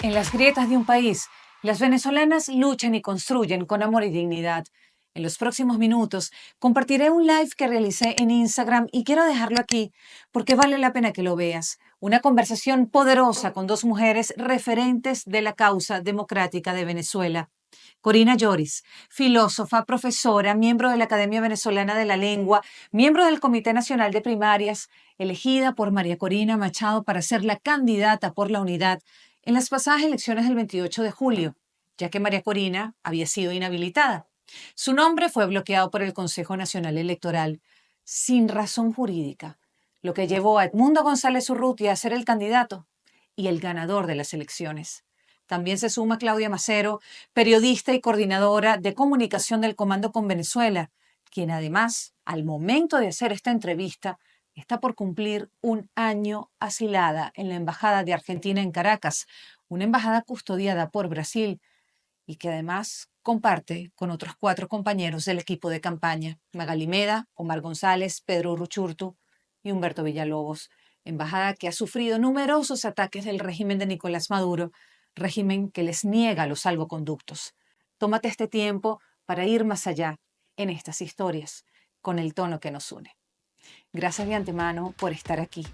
En las grietas de un país, las venezolanas luchan y construyen con amor y dignidad. En los próximos minutos compartiré un live que realicé en Instagram y quiero dejarlo aquí porque vale la pena que lo veas. Una conversación poderosa con dos mujeres referentes de la causa democrática de Venezuela. Corina Lloris, filósofa, profesora, miembro de la Academia Venezolana de la Lengua, miembro del Comité Nacional de Primarias, elegida por María Corina Machado para ser la candidata por la unidad en las pasadas elecciones del 28 de julio, ya que María Corina había sido inhabilitada. Su nombre fue bloqueado por el Consejo Nacional Electoral sin razón jurídica, lo que llevó a Edmundo González Urrutia a ser el candidato y el ganador de las elecciones. También se suma Claudia Macero, periodista y coordinadora de comunicación del Comando con Venezuela, quien además, al momento de hacer esta entrevista, está por cumplir un año asilada en la Embajada de Argentina en Caracas, una embajada custodiada por Brasil y que además comparte con otros 4 compañeros del equipo de campaña, Magali Meda, Omar González, Pedro Ruchurtu y Humberto Villalobos, embajada que ha sufrido numerosos ataques del régimen de Nicolás Maduro, régimen que les niega los salvoconductos. Tómate este tiempo para ir más allá en estas historias, con el tono que nos une. Gracias de antemano por estar aquí.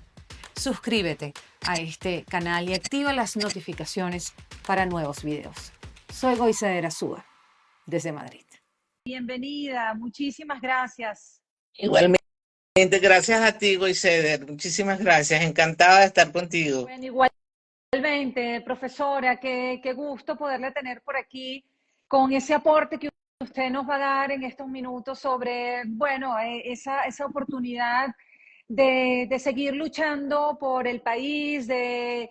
Suscríbete a este canal y activa las notificaciones para nuevos videos. Soy Goiza Erazúa, desde Madrid. Bienvenida, muchísimas gracias. Igualmente, gracias a ti, Goiceder. Muchísimas gracias. Encantada de estar contigo. Bueno, igualmente, profesora, qué gusto poderle tener por aquí con ese aporte que usted nos va a dar en estos minutos sobre, bueno, esa oportunidad de seguir luchando por el país, de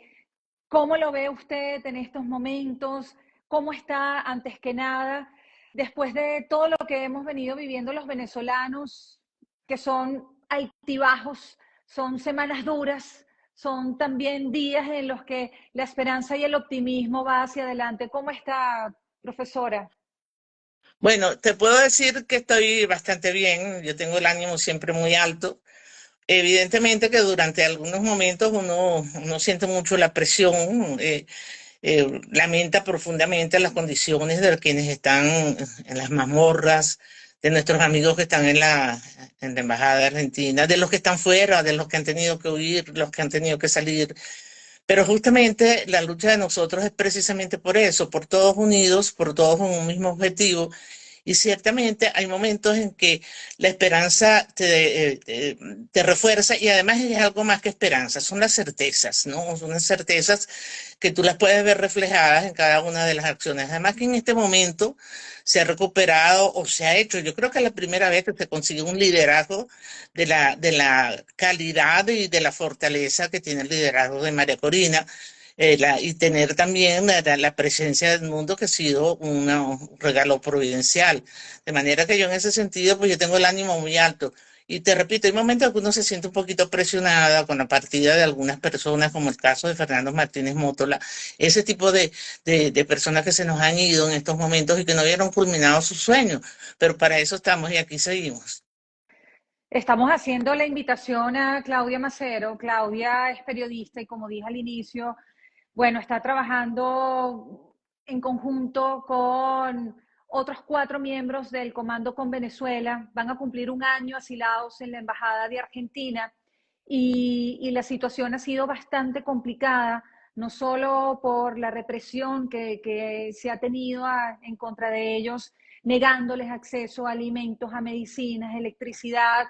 cómo lo ve usted en estos momentos, cómo está antes que nada, después de todo lo que hemos venido viviendo los venezolanos, que son altibajos, son semanas duras, son también días en los que la esperanza y el optimismo va hacia adelante. ¿Cómo está, profesora? Bueno, te puedo decir que estoy bastante bien. Yo tengo el ánimo siempre muy alto. Evidentemente que durante algunos momentos uno siente mucho la presión, lamenta profundamente las condiciones de quienes están en las mazmorras, de nuestros amigos que están en la Embajada Argentina, de los que están fuera, de los que han tenido que huir, los que han tenido que salir. Pero justamente la lucha de nosotros es precisamente por eso, por todos unidos, por todos con un mismo objetivo. Y ciertamente hay momentos en que la esperanza te refuerza y además es algo más que esperanza, son las certezas, ¿no? Son las certezas que tú las puedes ver reflejadas en cada una de las acciones. Además que en este momento se ha recuperado o se ha hecho, yo creo que es la primera vez que se consigue un liderazgo de la calidad y de la fortaleza que tiene el liderazgo de María Corina. Y tener también la presencia del mundo que ha sido un regalo providencial. De manera que yo en ese sentido, pues yo tengo el ánimo muy alto. Y te repito, hay momentos que uno se siente un poquito presionada con la partida de algunas personas, como el caso de Fernando Martínez Mótola, ese tipo de personas que se nos han ido en estos momentos y que no vieron culminado sus sueños. Pero para eso estamos y aquí seguimos. Estamos haciendo la invitación a Claudia Macero. Claudia es periodista y como dije al inicio, bueno, está trabajando en conjunto con otros 4 miembros del Comando con Venezuela. Van a cumplir un año asilados en la Embajada de Argentina y la situación ha sido bastante complicada, no solo por la represión que se ha tenido en contra de ellos, negándoles acceso a alimentos, a medicinas, electricidad.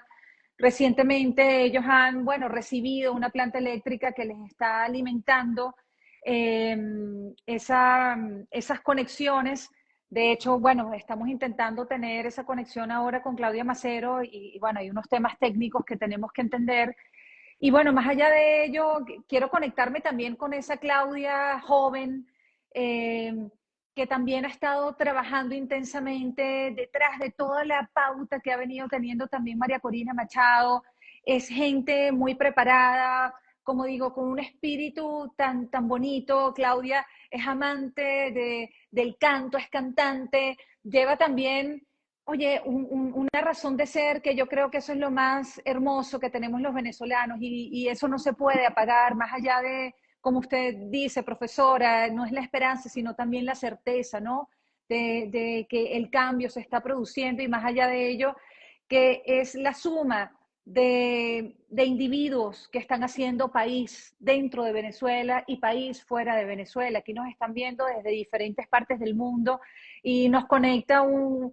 Recientemente ellos han, bueno, recibido una planta eléctrica que les está alimentando eh, esas conexiones. De hecho, bueno, estamos intentando tener esa conexión ahora con Claudia Macero y bueno, hay unos temas técnicos que tenemos que entender. Y bueno, más allá de ello, quiero conectarme también con esa Claudia joven eh, que también ha estado trabajando intensamente detrás de toda la pauta que ha venido teniendo también María Corina Machado. Es gente muy preparada, como digo, con un espíritu tan bonito. Claudia es amante del canto, es cantante, lleva también, oye, una razón de ser que yo creo que eso es lo más hermoso que tenemos los venezolanos y eso no se puede apagar, más allá de como usted dice, profesora, no es la esperanza, sino también la certeza, ¿no? De que el cambio se está produciendo y más allá de ello, que es la suma de individuos que están haciendo país dentro de Venezuela y país fuera de Venezuela. Aquí nos están viendo desde diferentes partes del mundo y nos conecta un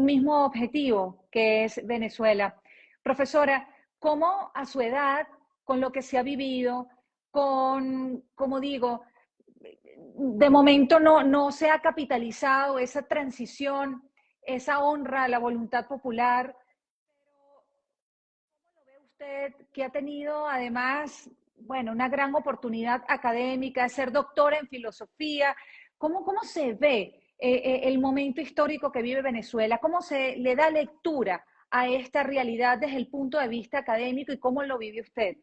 mismo objetivo, que es Venezuela. Profesora, ¿cómo a su edad, con lo que se ha vivido, como digo, de momento no se ha capitalizado esa transición, esa honra a la voluntad popular? ¿Cómo lo ve usted, que ha tenido además, bueno, una gran oportunidad académica, de ser doctora en filosofía? ¿Cómo se ve el momento histórico que vive Venezuela? ¿Cómo se le da lectura a esta realidad desde el punto de vista académico y cómo lo vive usted?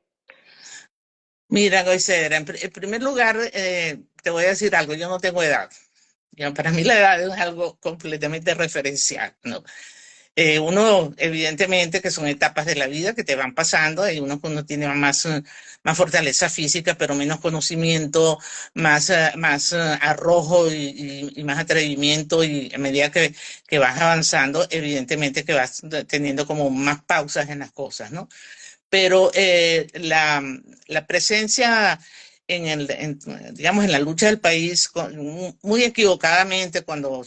Mira, Goicelera, en primer lugar, te voy a decir algo, yo no tengo edad. Para mí la edad es algo completamente referencial, ¿no? Uno, evidentemente, que son etapas de la vida que te van pasando, hay uno que uno tiene más fortaleza física, pero menos conocimiento, más arrojo y más atrevimiento, y a medida que vas avanzando, evidentemente que vas teniendo como más pausas en las cosas, ¿no? Pero la presencia digamos, en la lucha del país, muy equivocadamente, cuando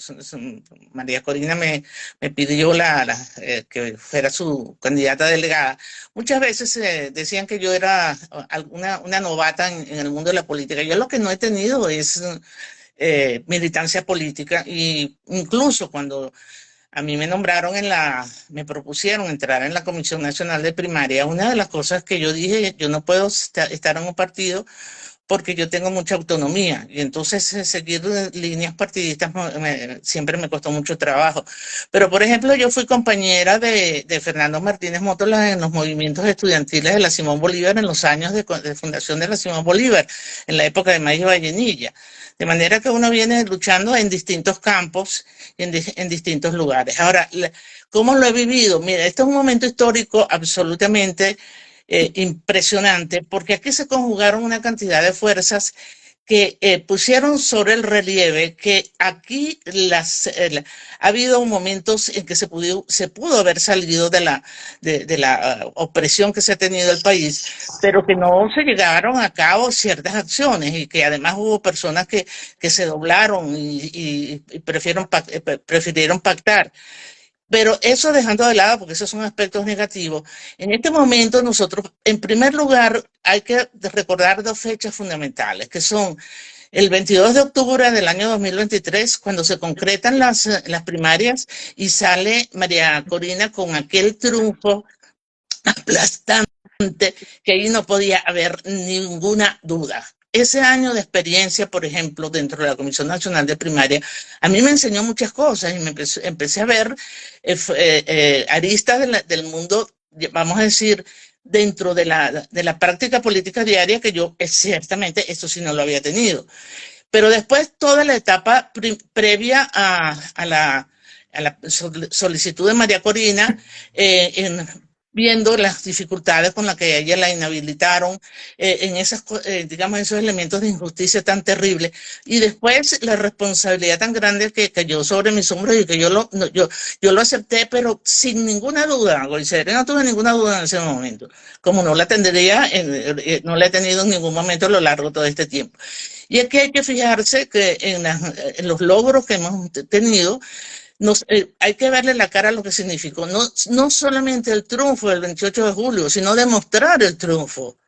María Corina me pidió que fuera su candidata delegada, muchas veces decían que yo era una novata en el mundo de la política. Yo lo que no he tenido es militancia política, y incluso cuando a mí me nombraron me propusieron entrar en la Comisión Nacional de Primaria, una de las cosas que yo dije, yo no puedo estar en un partido porque yo tengo mucha autonomía, y entonces seguir líneas partidistas siempre me costó mucho trabajo. Pero, por ejemplo, yo fui compañera de Fernando Martínez Mótola en los movimientos estudiantiles de la Simón Bolívar en los años de fundación de la Simón Bolívar, en la época de Maíz Vallenilla. De manera que uno viene luchando en distintos campos y en distintos lugares. Ahora, ¿cómo lo he vivido? Mira, este es un momento histórico absolutamente impresionante, porque aquí se conjugaron una cantidad de fuerzas que pusieron sobre el relieve que aquí ha habido momentos en que se pudo haber salido de la opresión que se ha tenido el país, pero que no se llegaron a cabo ciertas acciones, y que además hubo personas que se doblaron y prefirieron pactar. Pero eso dejando de lado, porque esos son aspectos negativos, en este momento nosotros, en primer lugar, hay que recordar dos fechas fundamentales, que son el 22 de octubre del año 2023, cuando se concretan las primarias y sale María Corina con aquel triunfo aplastante, que ahí no podía haber ninguna duda. Ese año de experiencia, por ejemplo, dentro de la Comisión Nacional de Primaria, a mí me enseñó muchas cosas, y empecé a ver aristas del mundo, vamos a decir, dentro de la práctica política diaria, que yo ciertamente eso sí no lo había tenido. Pero después toda la etapa previa a la solicitud de María Corina, viendo las dificultades con las que a ella la inhabilitaron, en digamos, esos elementos de injusticia tan terribles, y después la responsabilidad tan grande que cayó sobre mis hombros, y que yo lo acepté, pero sin ninguna duda, Goicelera, no tuve ninguna duda en ese momento, como no la tendría, no la he tenido en ningún momento a lo largo de todo este tiempo. Y aquí hay que fijarse que en los logros que hemos tenido, hay que verle la cara a lo que significó, no solamente el triunfo del 28 de julio, sino demostrar el triunfo,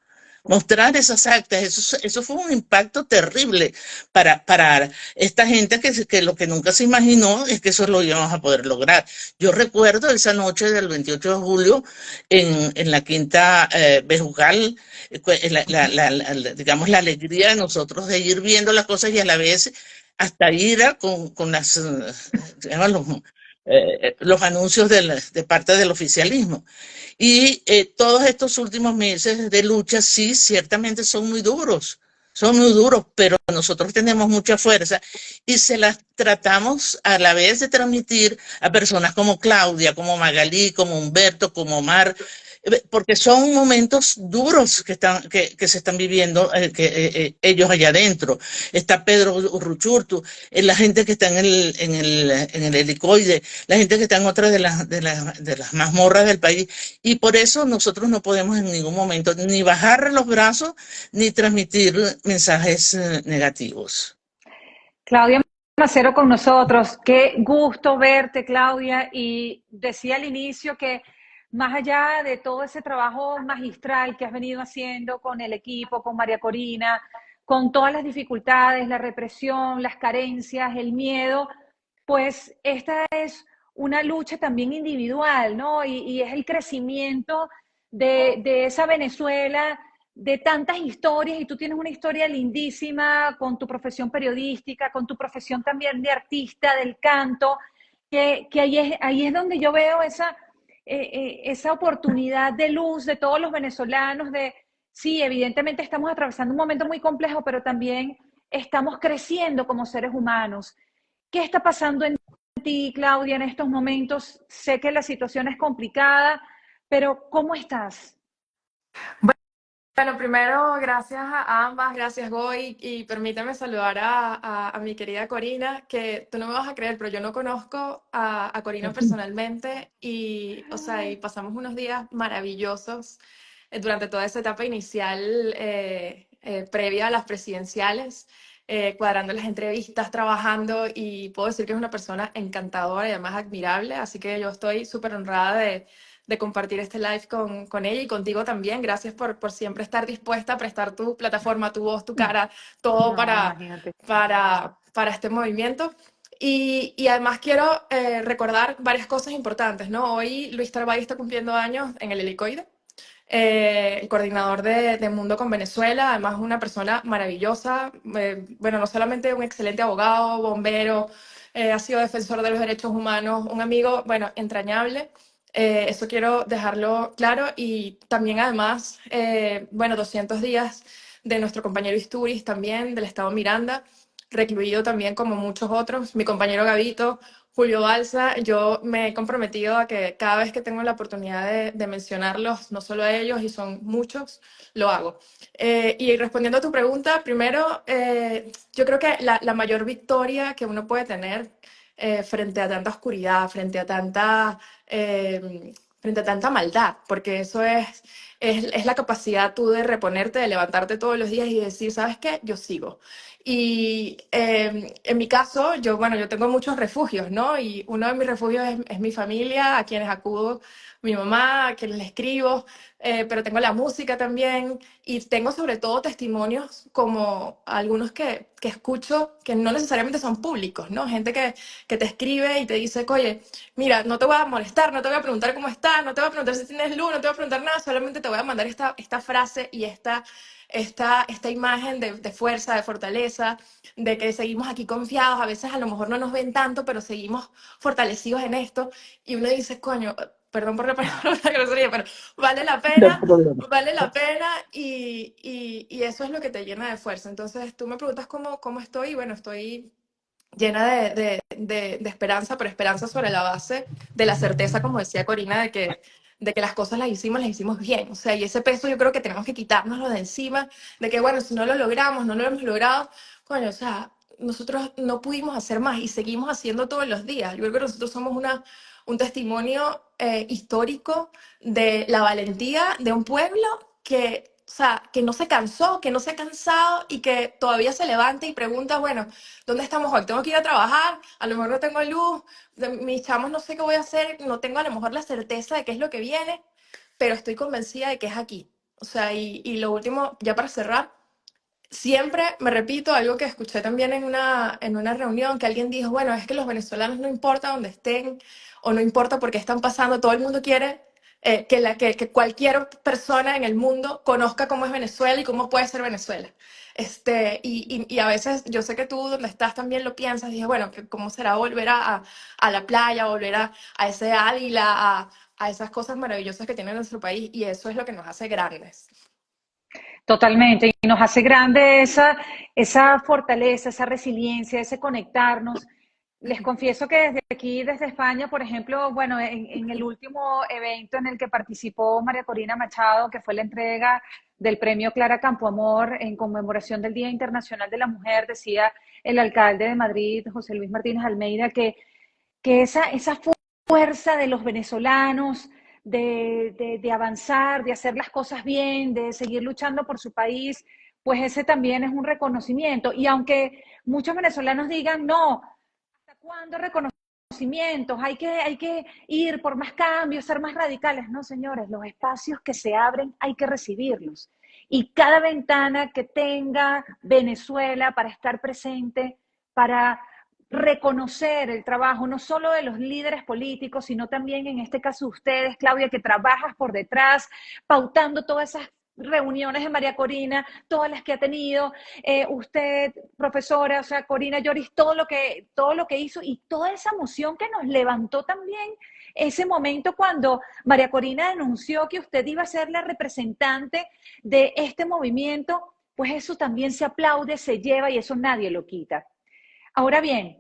mostrar esas actas. Eso fue un impacto terrible para esta gente que lo que nunca se imaginó es que eso lo íbamos a poder lograr. Yo recuerdo esa noche del 28 de julio en la Quinta Bejucal, digamos, la alegría de nosotros de ir viendo las cosas, y a la vez hasta ira con los anuncios de parte del oficialismo. Y todos estos últimos meses de lucha, sí, ciertamente son muy duros, pero nosotros tenemos mucha fuerza y se las tratamos a la vez de transmitir a personas como Claudia, como Magalí, como Humberto, como Omar, porque son momentos duros que se están viviendo ellos allá adentro. Está Pedro Urruchurtu, la gente que está en el helicoide, la gente que está en otra de las mazmorras del país. Y por eso nosotros no podemos en ningún momento ni bajar los brazos ni transmitir mensajes negativos. Claudia Macero con nosotros. Qué gusto verte, Claudia. Y decía al inicio que más allá de todo ese trabajo magistral que has venido haciendo con el equipo, con María Corina, con todas las dificultades, la represión, las carencias, el miedo, pues esta es una lucha también individual, ¿no? Y es el crecimiento de esa Venezuela, de tantas historias, y tú tienes una historia lindísima con tu profesión periodística, con tu profesión también de artista, del canto, que ahí es donde yo veo esa oportunidad de luz de todos los venezolanos, de, sí, evidentemente estamos atravesando un momento muy complejo, pero también estamos creciendo como seres humanos. ¿Qué está pasando en ti, Claudia, en estos momentos? Sé que la situación es complicada, pero ¿cómo estás? Bueno, primero, gracias a ambas, gracias Goy, y permíteme saludar a mi querida Corina, que tú no me vas a creer, pero yo no conozco a Corina personalmente y, o sea, y pasamos unos días maravillosos durante toda esa etapa inicial previa a las presidenciales, cuadrando las entrevistas, trabajando, y puedo decir que es una persona encantadora y además admirable, así que yo estoy súper honrada de compartir este live con ella y contigo también. Gracias por siempre estar dispuesta a prestar tu plataforma, tu voz, tu cara, todo No, imagínate. para este movimiento. Y además quiero recordar varias cosas importantes, ¿no? Hoy Luis Tarbay está cumpliendo años en el Helicoide, el coordinador de Mundo con Venezuela, además una persona maravillosa, bueno, no solamente un excelente abogado, bombero, ha sido defensor de los derechos humanos, un amigo, bueno, entrañable. Eso quiero dejarlo claro. Y también además, bueno, 200 días de nuestro compañero Isturiz también, del Estado Miranda, recluido también como muchos otros, mi compañero Gavito, Julio Balsa. Yo me he comprometido a que cada vez que tengo la oportunidad de mencionarlos, no solo a ellos, y son muchos, lo hago. Y respondiendo a tu pregunta, primero, yo creo que la mayor victoria que uno puede tener frente a tanta oscuridad, frente a tanta maldad, porque eso es la capacidad tú de reponerte, de levantarte todos los días y decir, ¿sabes qué? Yo sigo. Y en mi caso, bueno, yo tengo muchos refugios, ¿no? Y uno de mis refugios es mi familia, a quienes acudo, mi mamá, a quienes le escribo, pero tengo la música también, y tengo sobre todo testimonios como algunos que escucho que no necesariamente son públicos, ¿no? Gente que te escribe y te dice, oye, mira, no te voy a molestar, no te voy a preguntar cómo estás, no te voy a preguntar si tienes luz, no te voy a preguntar nada, solamente te voy a mandar esta frase y esta imagen de fuerza, de fortaleza, de que seguimos aquí confiados. A veces a lo mejor no nos ven tanto, pero seguimos fortalecidos en esto. Y uno dice, coño, perdón por la palabra, la grosería, pero No hay problema. vale la pena, y eso es lo que te llena de fuerza. Entonces tú me preguntas cómo estoy, y bueno, estoy llena de esperanza, pero esperanza sobre la base de la certeza, como decía Corina, de que las hicimos bien. O sea, y ese peso yo creo que tenemos que quitárnoslo de encima, de que bueno, si no lo logramos, no lo hemos logrado, coño, o sea, nosotros no pudimos hacer más y seguimos haciendo todos los días. Yo creo que nosotros somos un testimonio histórico de la valentía de un pueblo que, o sea, que no se cansó, que no se ha cansado y que todavía se levanta y pregunta, bueno, ¿dónde estamos hoy? Tengo que ir a trabajar, a lo mejor no tengo luz, mis chamos no sé qué voy a hacer, no tengo a lo mejor la certeza de qué es lo que viene, pero estoy convencida de que es aquí. O sea, y lo último, ya para cerrar, siempre me repito algo que escuché también en una reunión, que alguien dijo, bueno, es que los venezolanos no importa dónde estén o no importa por qué están pasando, todo el mundo quiere que cualquier persona en el mundo conozca cómo es Venezuela y cómo puede ser Venezuela. Y a veces yo sé que tú donde estás también lo piensas, y dices, bueno, ¿cómo será volver a la playa, volver a ese Ávila, a esas cosas maravillosas que tiene nuestro país? Y eso es lo que nos hace grandes. Totalmente. Y nos hace grande esa fortaleza, esa resiliencia, ese conectarnos. Les confieso que desde aquí, desde España, por ejemplo, bueno, en el último evento en el que participó María Corina Machado, que fue la entrega del premio Clara Campoamor en conmemoración del Día Internacional de la Mujer, decía el alcalde de Madrid, José Luis Martínez Almeida, que esa fuerza de los venezolanos de avanzar, de hacer las cosas bien, de seguir luchando por su país, pues ese también es un reconocimiento. Y aunque muchos venezolanos digan, no, ¿hasta cuándo reconocimientos? Hay que ir por más cambios, ser más radicales. No, señores, los espacios que se abren hay que recibirlos. Y cada ventana que tenga Venezuela para estar presente, para reconocer el trabajo no solo de los líderes políticos, sino también en este caso ustedes, Claudia, que trabajas por detrás, pautando todas esas reuniones de María Corina, todas las que ha tenido, usted, profesora, o sea, Corina Lloris, todo lo que hizo y toda esa emoción que nos levantó también ese momento cuando María Corina denunció que usted iba a ser la representante de este movimiento, pues eso también se aplaude, se lleva y eso nadie lo quita. Ahora bien,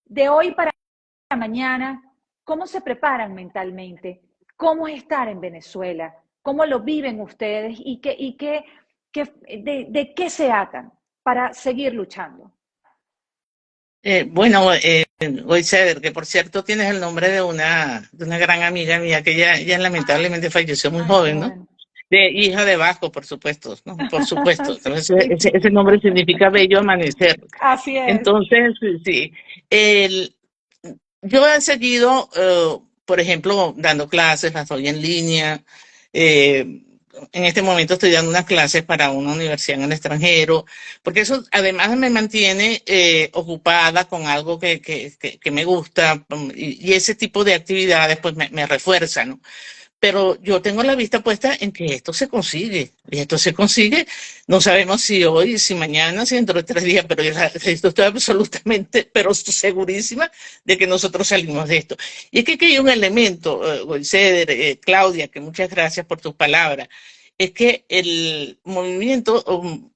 de hoy para mañana, ¿cómo se preparan mentalmente? ¿Cómo es estar en Venezuela? ¿Cómo lo viven ustedes? ¿Y de qué se atan para seguir luchando? Bueno, Goiceeder, que por cierto tienes el nombre de una gran amiga mía que ya lamentablemente falleció muy Ay, qué joven, ¿no? bueno. De hija de Vasco, por supuesto, ¿no? Por supuesto. Sí, Entonces, sí, sí. ese nombre significa bello amanecer. Así es. Entonces, sí. El, yo he seguido, por ejemplo, dando clases, las doy en línea. eh, en este momento estoy dando unas clases para una universidad en el extranjero, porque eso además me mantiene ocupada con algo que me gusta y ese tipo de actividades pues me refuerzan, ¿no? Pero yo tengo la vista puesta en que esto se consigue, y esto se consigue, no sabemos si hoy, si mañana, si dentro de 3 días, pero yo estoy absolutamente, pero segurísima de que nosotros salimos de esto. Y es que aquí hay un elemento, Goiceeder, Claudia, que muchas gracias por tus palabras, es que el movimiento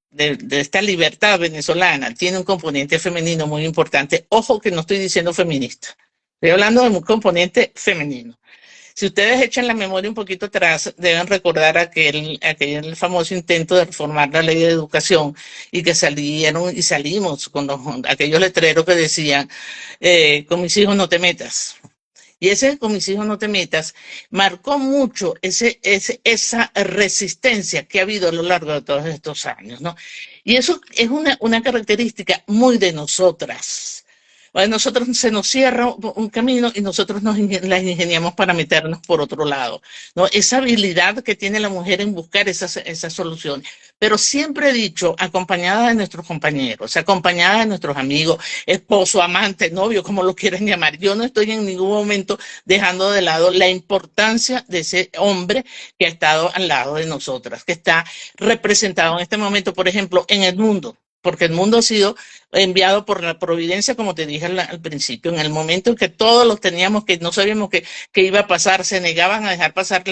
de esta libertad venezolana tiene un componente femenino muy importante. Ojo que no estoy diciendo feminista, estoy hablando de un componente femenino. Si ustedes echan la memoria un poquito atrás, deben recordar aquel famoso intento de reformar la ley de educación y que salieron y salimos con aquellos letreros que decían, con mis hijos no te metas. Y ese con mis hijos no te metas marcó mucho esa resistencia que ha habido a lo largo de todos estos años, ¿no? Y eso es una característica muy de nosotras. A nosotros se nos cierra un camino y nosotros las ingeniamos para meternos por otro lado, ¿no? Esa habilidad que tiene la mujer en buscar esas soluciones. Pero siempre he dicho, acompañada de nuestros compañeros, acompañada de nuestros amigos, esposo, amante, novio, como lo quieran llamar. Yo no estoy en ningún momento dejando de lado la importancia de ese hombre que ha estado al lado de nosotras, que está representado en este momento, por ejemplo, en el mundo. Porque el mundo ha sido enviado por la providencia, como te dije al principio, en el momento en que todos los teníamos, que no sabíamos qué iba a pasar, se negaban a dejar pasar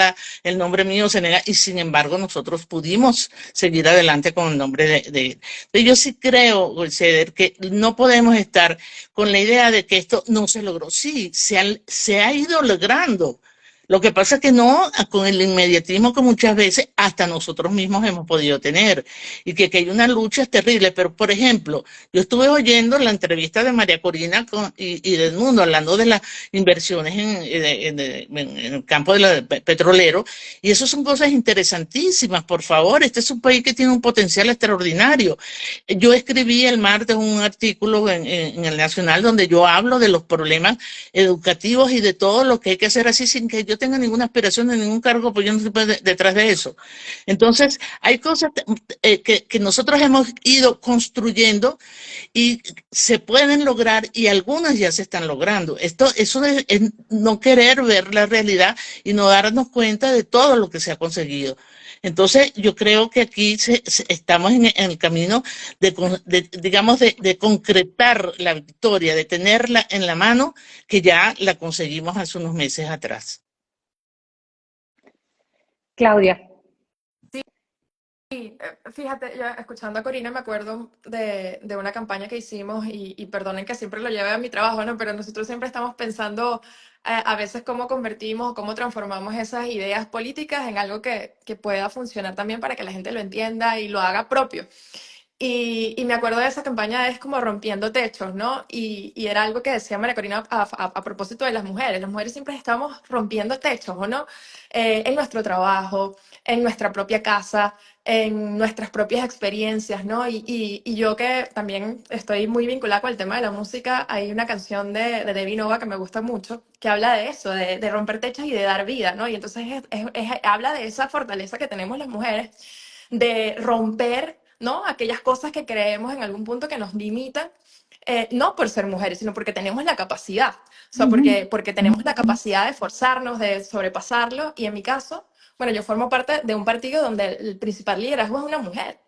el nombre mío, y sin embargo nosotros pudimos seguir adelante con el nombre de él. Yo sí creo, Ceder, que no podemos estar con la idea de que esto no se logró. Sí, se ha ido logrando. Lo que pasa es que no con el inmediatismo que muchas veces hasta nosotros mismos hemos podido tener y que hay una lucha terrible. Pero, por ejemplo, yo estuve oyendo la entrevista de María Corina y del mundo hablando de las inversiones en el campo petrolero y eso son cosas interesantísimas. Por favor, este es un país que tiene un potencial extraordinario. Yo escribí el martes un artículo en el Nacional donde yo hablo de los problemas educativos y de todo lo que hay que hacer así sin que yo tenga ninguna aspiración de ningún cargo, pues yo no estoy detrás de eso. Entonces, hay cosas que nosotros hemos ido construyendo y se pueden lograr y algunas ya se están logrando. Eso es no querer ver la realidad y no darnos cuenta de todo lo que se ha conseguido. Entonces, yo creo que aquí estamos en el camino digamos, de concretar la victoria, de tenerla en la mano, que ya la conseguimos hace unos meses atrás. Claudia. Fíjate, yo escuchando a Corina me acuerdo de una campaña que hicimos y perdonen que siempre lo lleve a mi trabajo, ¿no? Pero nosotros siempre estamos pensando a veces cómo convertimos o cómo transformamos esas ideas políticas en algo que pueda funcionar también para que la gente lo entienda y lo haga propio. Y me acuerdo de esa campaña, es como rompiendo techos, ¿no? Y era algo que decía María Corina a propósito de las mujeres. Las mujeres siempre estamos rompiendo techos, ¿o no? En nuestro trabajo, en nuestra propia casa, en nuestras propias experiencias, ¿no? Y yo que también estoy muy vinculada con el tema de la música, hay una canción de Debbie Nova que me gusta mucho, que habla de eso, de romper techos y de dar vida, ¿no? Y entonces habla de esa fortaleza que tenemos las mujeres de romper, ¿no? Aquellas cosas que creemos en algún punto que nos limitan, no por ser mujeres, sino porque tenemos la capacidad, o sea, porque tenemos la capacidad de esforzarnos, de sobrepasarlo, y en mi caso, bueno, yo formo parte de un partido donde el principal liderazgo es una mujer,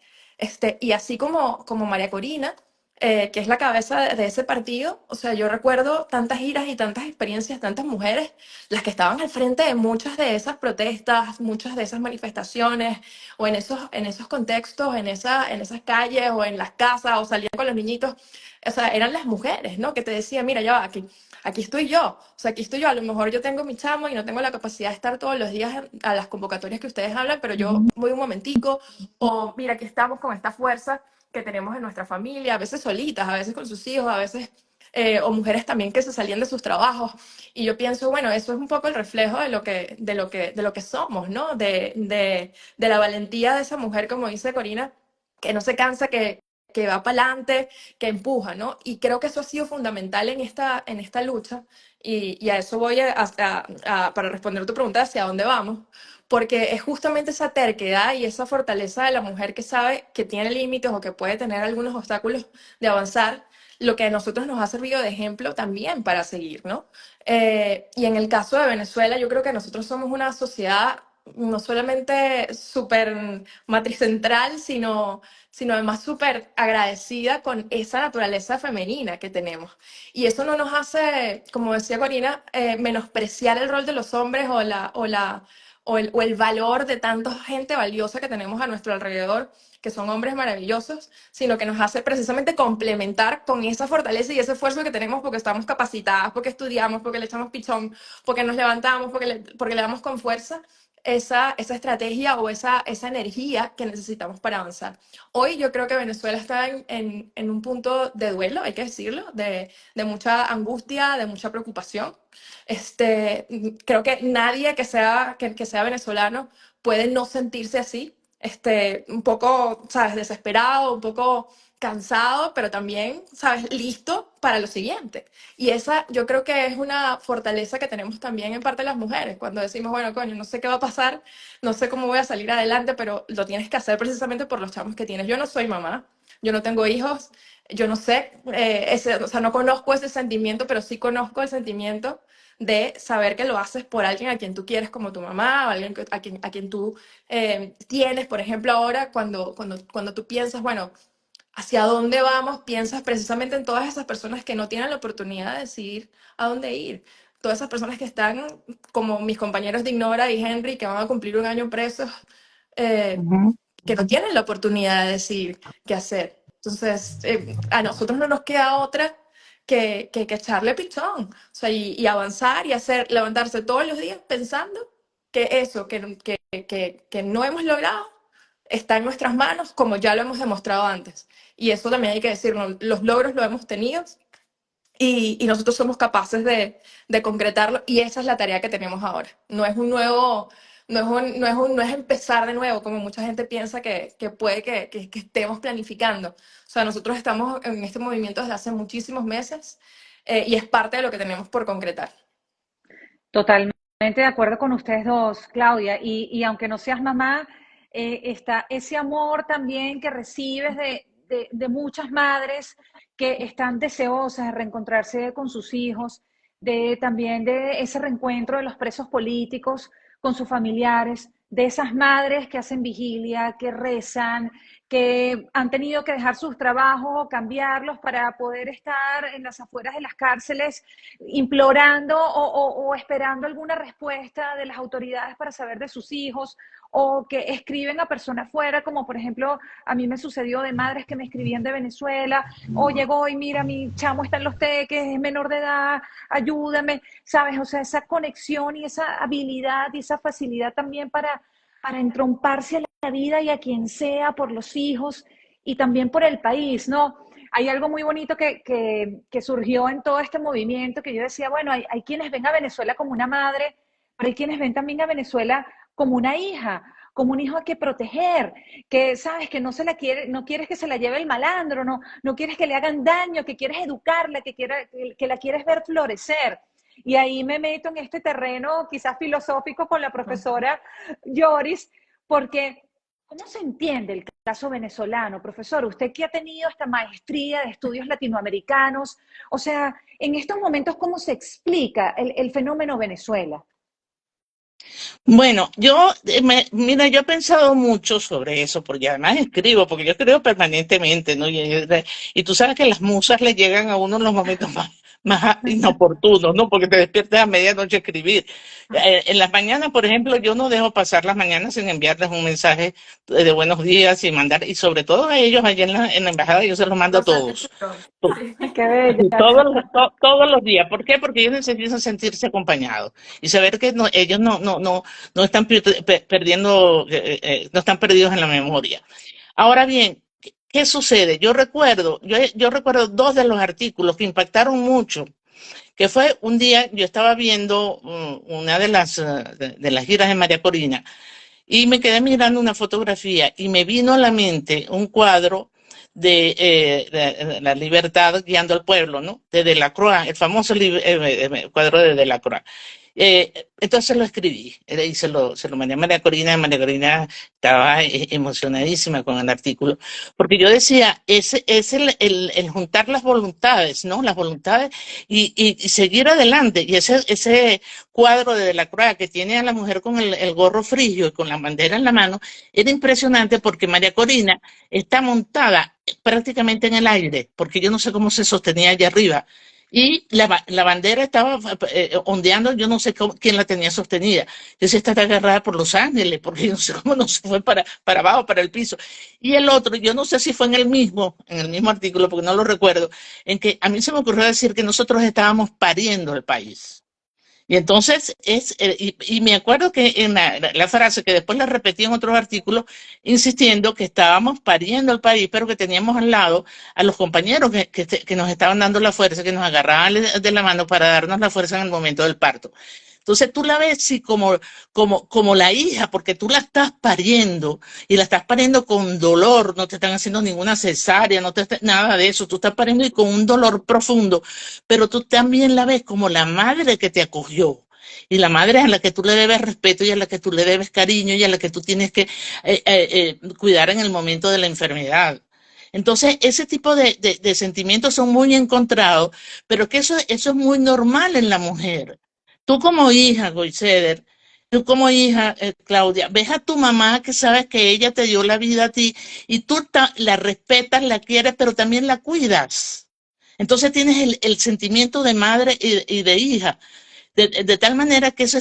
y así como María Corina, que es la cabeza de ese partido, o sea, yo recuerdo tantas giras y tantas experiencias, tantas mujeres, las que estaban al frente de muchas de esas protestas, muchas de esas manifestaciones, o en esos contextos, en esas calles, o en las casas, o salían con los niñitos, o sea, eran las mujeres, ¿no? Que te decían, mira, ya va, aquí estoy yo, o sea, aquí estoy yo, a lo mejor yo tengo mi chamo y no tengo la capacidad de estar todos los días a las convocatorias que ustedes hablan, pero yo voy un momentico, o mira, aquí estamos con esta fuerza que tenemos en nuestra familia, a veces solitas, a veces con sus hijos, a veces, o mujeres también que se salían de sus trabajos. Y yo pienso, bueno, eso es un poco el reflejo de lo que somos, ¿no? De la valentía de esa mujer, como dice Corina, que no se cansa, que va para adelante, que empuja, ¿no? Y creo que eso ha sido fundamental en esta lucha, y a eso voy para responder tu pregunta hacia dónde vamos, porque es justamente esa terquedad y esa fortaleza de la mujer que sabe que tiene límites o que puede tener algunos obstáculos de avanzar, lo que a nosotros nos ha servido de ejemplo también para seguir, ¿no? Y en el caso de Venezuela, yo creo que nosotros somos una sociedad no solamente súper matricentral, sino además súper agradecida con esa naturaleza femenina que tenemos. Y eso no nos hace, como decía Corina, menospreciar el rol de los hombres o el valor de tanta gente valiosa que tenemos a nuestro alrededor, que son hombres maravillosos, sino que nos hace precisamente complementar con esa fortaleza y ese esfuerzo que tenemos porque estamos capacitadas, porque estudiamos, porque le echamos pichón, porque nos levantamos, porque le damos con fuerza esa estrategia o esa energía que necesitamos para avanzar. Hoy yo creo que Venezuela está en un punto de duelo, hay que decirlo, de mucha angustia, de mucha preocupación. Creo que nadie que sea venezolano puede no sentirse así, un poco, ¿sabes?, desesperado, un poco cansado, pero también, ¿sabes?, listo para lo siguiente. Y esa yo creo que es una fortaleza que tenemos también en parte las mujeres, cuando decimos, bueno, coño, no sé qué va a pasar, no sé cómo voy a salir adelante, pero lo tienes que hacer precisamente por los chamos que tienes. Yo no soy mamá, yo no tengo hijos, yo no sé, o sea, no conozco ese sentimiento, pero sí conozco el sentimiento de saber que lo haces por alguien a quien tú quieres como tu mamá, o alguien a quien tú tienes. Por ejemplo, ahora cuando tú piensas, bueno, ¿hacia dónde vamos? Piensas precisamente en todas esas personas que no tienen la oportunidad de decidir a dónde ir. Todas esas personas que están, como mis compañeros de Ignora y Henry, que van a cumplir un año presos, eh, que no tienen la oportunidad de decidir qué hacer. Entonces, a nosotros no nos queda otra que echarle pichón, o sea, y avanzar y levantarse todos los días pensando que eso que no hemos logrado está en nuestras manos, como ya lo hemos demostrado antes. Y eso también hay que decirlo, los logros los hemos tenido y nosotros somos capaces de concretarlo, y esa es la tarea que tenemos ahora. No es un nuevo, no es empezar de nuevo, como mucha gente piensa que puede que estemos planificando. O sea, nosotros estamos en este movimiento desde hace muchísimos meses, y es parte de lo que tenemos por concretar. Totalmente de acuerdo con ustedes dos, Claudia. Y aunque no seas mamá, está ese amor también que recibes de muchas madres que están deseosas de reencontrarse con sus hijos, también de ese reencuentro de los presos políticos con sus familiares, de esas madres que hacen vigilia, que rezan, que han tenido que dejar sus trabajos o cambiarlos para poder estar en las afueras de las cárceles implorando o esperando alguna respuesta de las autoridades para saber de sus hijos, o que escriben a personas fuera, como por ejemplo a mí me sucedió de madres que me escribían de Venezuela, oye, Goy, mira, mi chamo está en Los Teques, es menor de edad, ayúdame, ¿sabes? O sea, esa conexión y esa habilidad y esa facilidad también para entromparse a la vida y a quien sea, por los hijos y también por el país, ¿no? Hay algo muy bonito que surgió en todo este movimiento, que yo decía, bueno, hay quienes ven a Venezuela como una madre, pero hay quienes ven también a Venezuela como una hija, como un hijo a que proteger, que sabes que no se la quiere, no quieres que se la lleve el malandro, no quieres que le hagan daño, que quieres educarla, que la quieres ver florecer. Y ahí me meto en este terreno quizás filosófico con la profesora Yoris, porque ¿cómo se entiende el caso venezolano, profesor? Usted que ha tenido esta maestría de estudios latinoamericanos, o sea, en estos momentos, ¿cómo se explica el fenómeno Venezuela? Bueno, mira, yo he pensado mucho sobre eso, porque además escribo, porque yo escribo permanentemente, ¿no? Y tú sabes que las musas le llegan a uno en los momentos más inoportunos, ¿no? Porque te despiertas a medianoche a escribir. En las mañanas, por ejemplo, yo no dejo pasar las mañanas sin enviarles un mensaje de buenos días y mandar, y sobre todo a ellos allá en la embajada, yo se los mando a Los todos. saludos. Sí. Qué bella. Todos los días. ¿Por qué? Porque ellos necesitan sentirse acompañados y saber que ellos no están perdiendo, no están perdidos en la memoria. Ahora bien, ¿qué sucede? Yo recuerdo dos de los artículos que impactaron mucho, que fue un día, yo estaba viendo una de las giras de María Corina y me quedé mirando una fotografía y me vino a la mente un cuadro de la libertad guiando al pueblo, ¿no? De Delacroix, el famoso cuadro de Delacroix. Entonces lo escribí y se lo mandé a María Corina. María Corina estaba emocionadísima con el artículo, porque yo decía, ese es el juntar las voluntades, ¿no? Las voluntades y seguir adelante. Y ese cuadro de Delacroix que tiene a la mujer con el gorro frigio y con la bandera en la mano, era impresionante porque María Corina está montada prácticamente en el aire, porque yo no sé cómo se sostenía allá arriba. Y la bandera estaba ondeando, yo no sé quién la tenía sostenida. Yo sé, está agarrada por Los Ángeles, porque yo no sé cómo no se fue para abajo, para el piso. Y el otro, yo no sé si fue en el mismo artículo, porque no lo recuerdo, en que a mí se me ocurrió decir que nosotros estábamos pariendo el país. Y entonces y me acuerdo que en la frase que después la repetí en otros artículos, insistiendo que estábamos pariendo el país, pero que teníamos al lado a los compañeros que nos estaban dando la fuerza, que nos agarraban de la mano para darnos la fuerza en el momento del parto. Entonces tú la ves sí, como la hija, porque tú la estás pariendo y la estás pariendo con dolor, no te están haciendo ninguna cesárea, nada de eso, tú estás pariendo y con un dolor profundo, pero tú también la ves como la madre que te acogió. Y la madre a la que tú le debes respeto y a la que tú le debes cariño y a la que tú tienes que cuidar en el momento de la enfermedad. Entonces, ese tipo de sentimientos son muy encontrados, pero que eso es muy normal en la mujer. Tú como hija, Goiseder, tú como hija, Claudia, ves a tu mamá que sabes que ella te dio la vida a ti y tú la respetas, la quieres, pero también la cuidas. Entonces tienes el sentimiento de madre y de hija. De tal manera que eso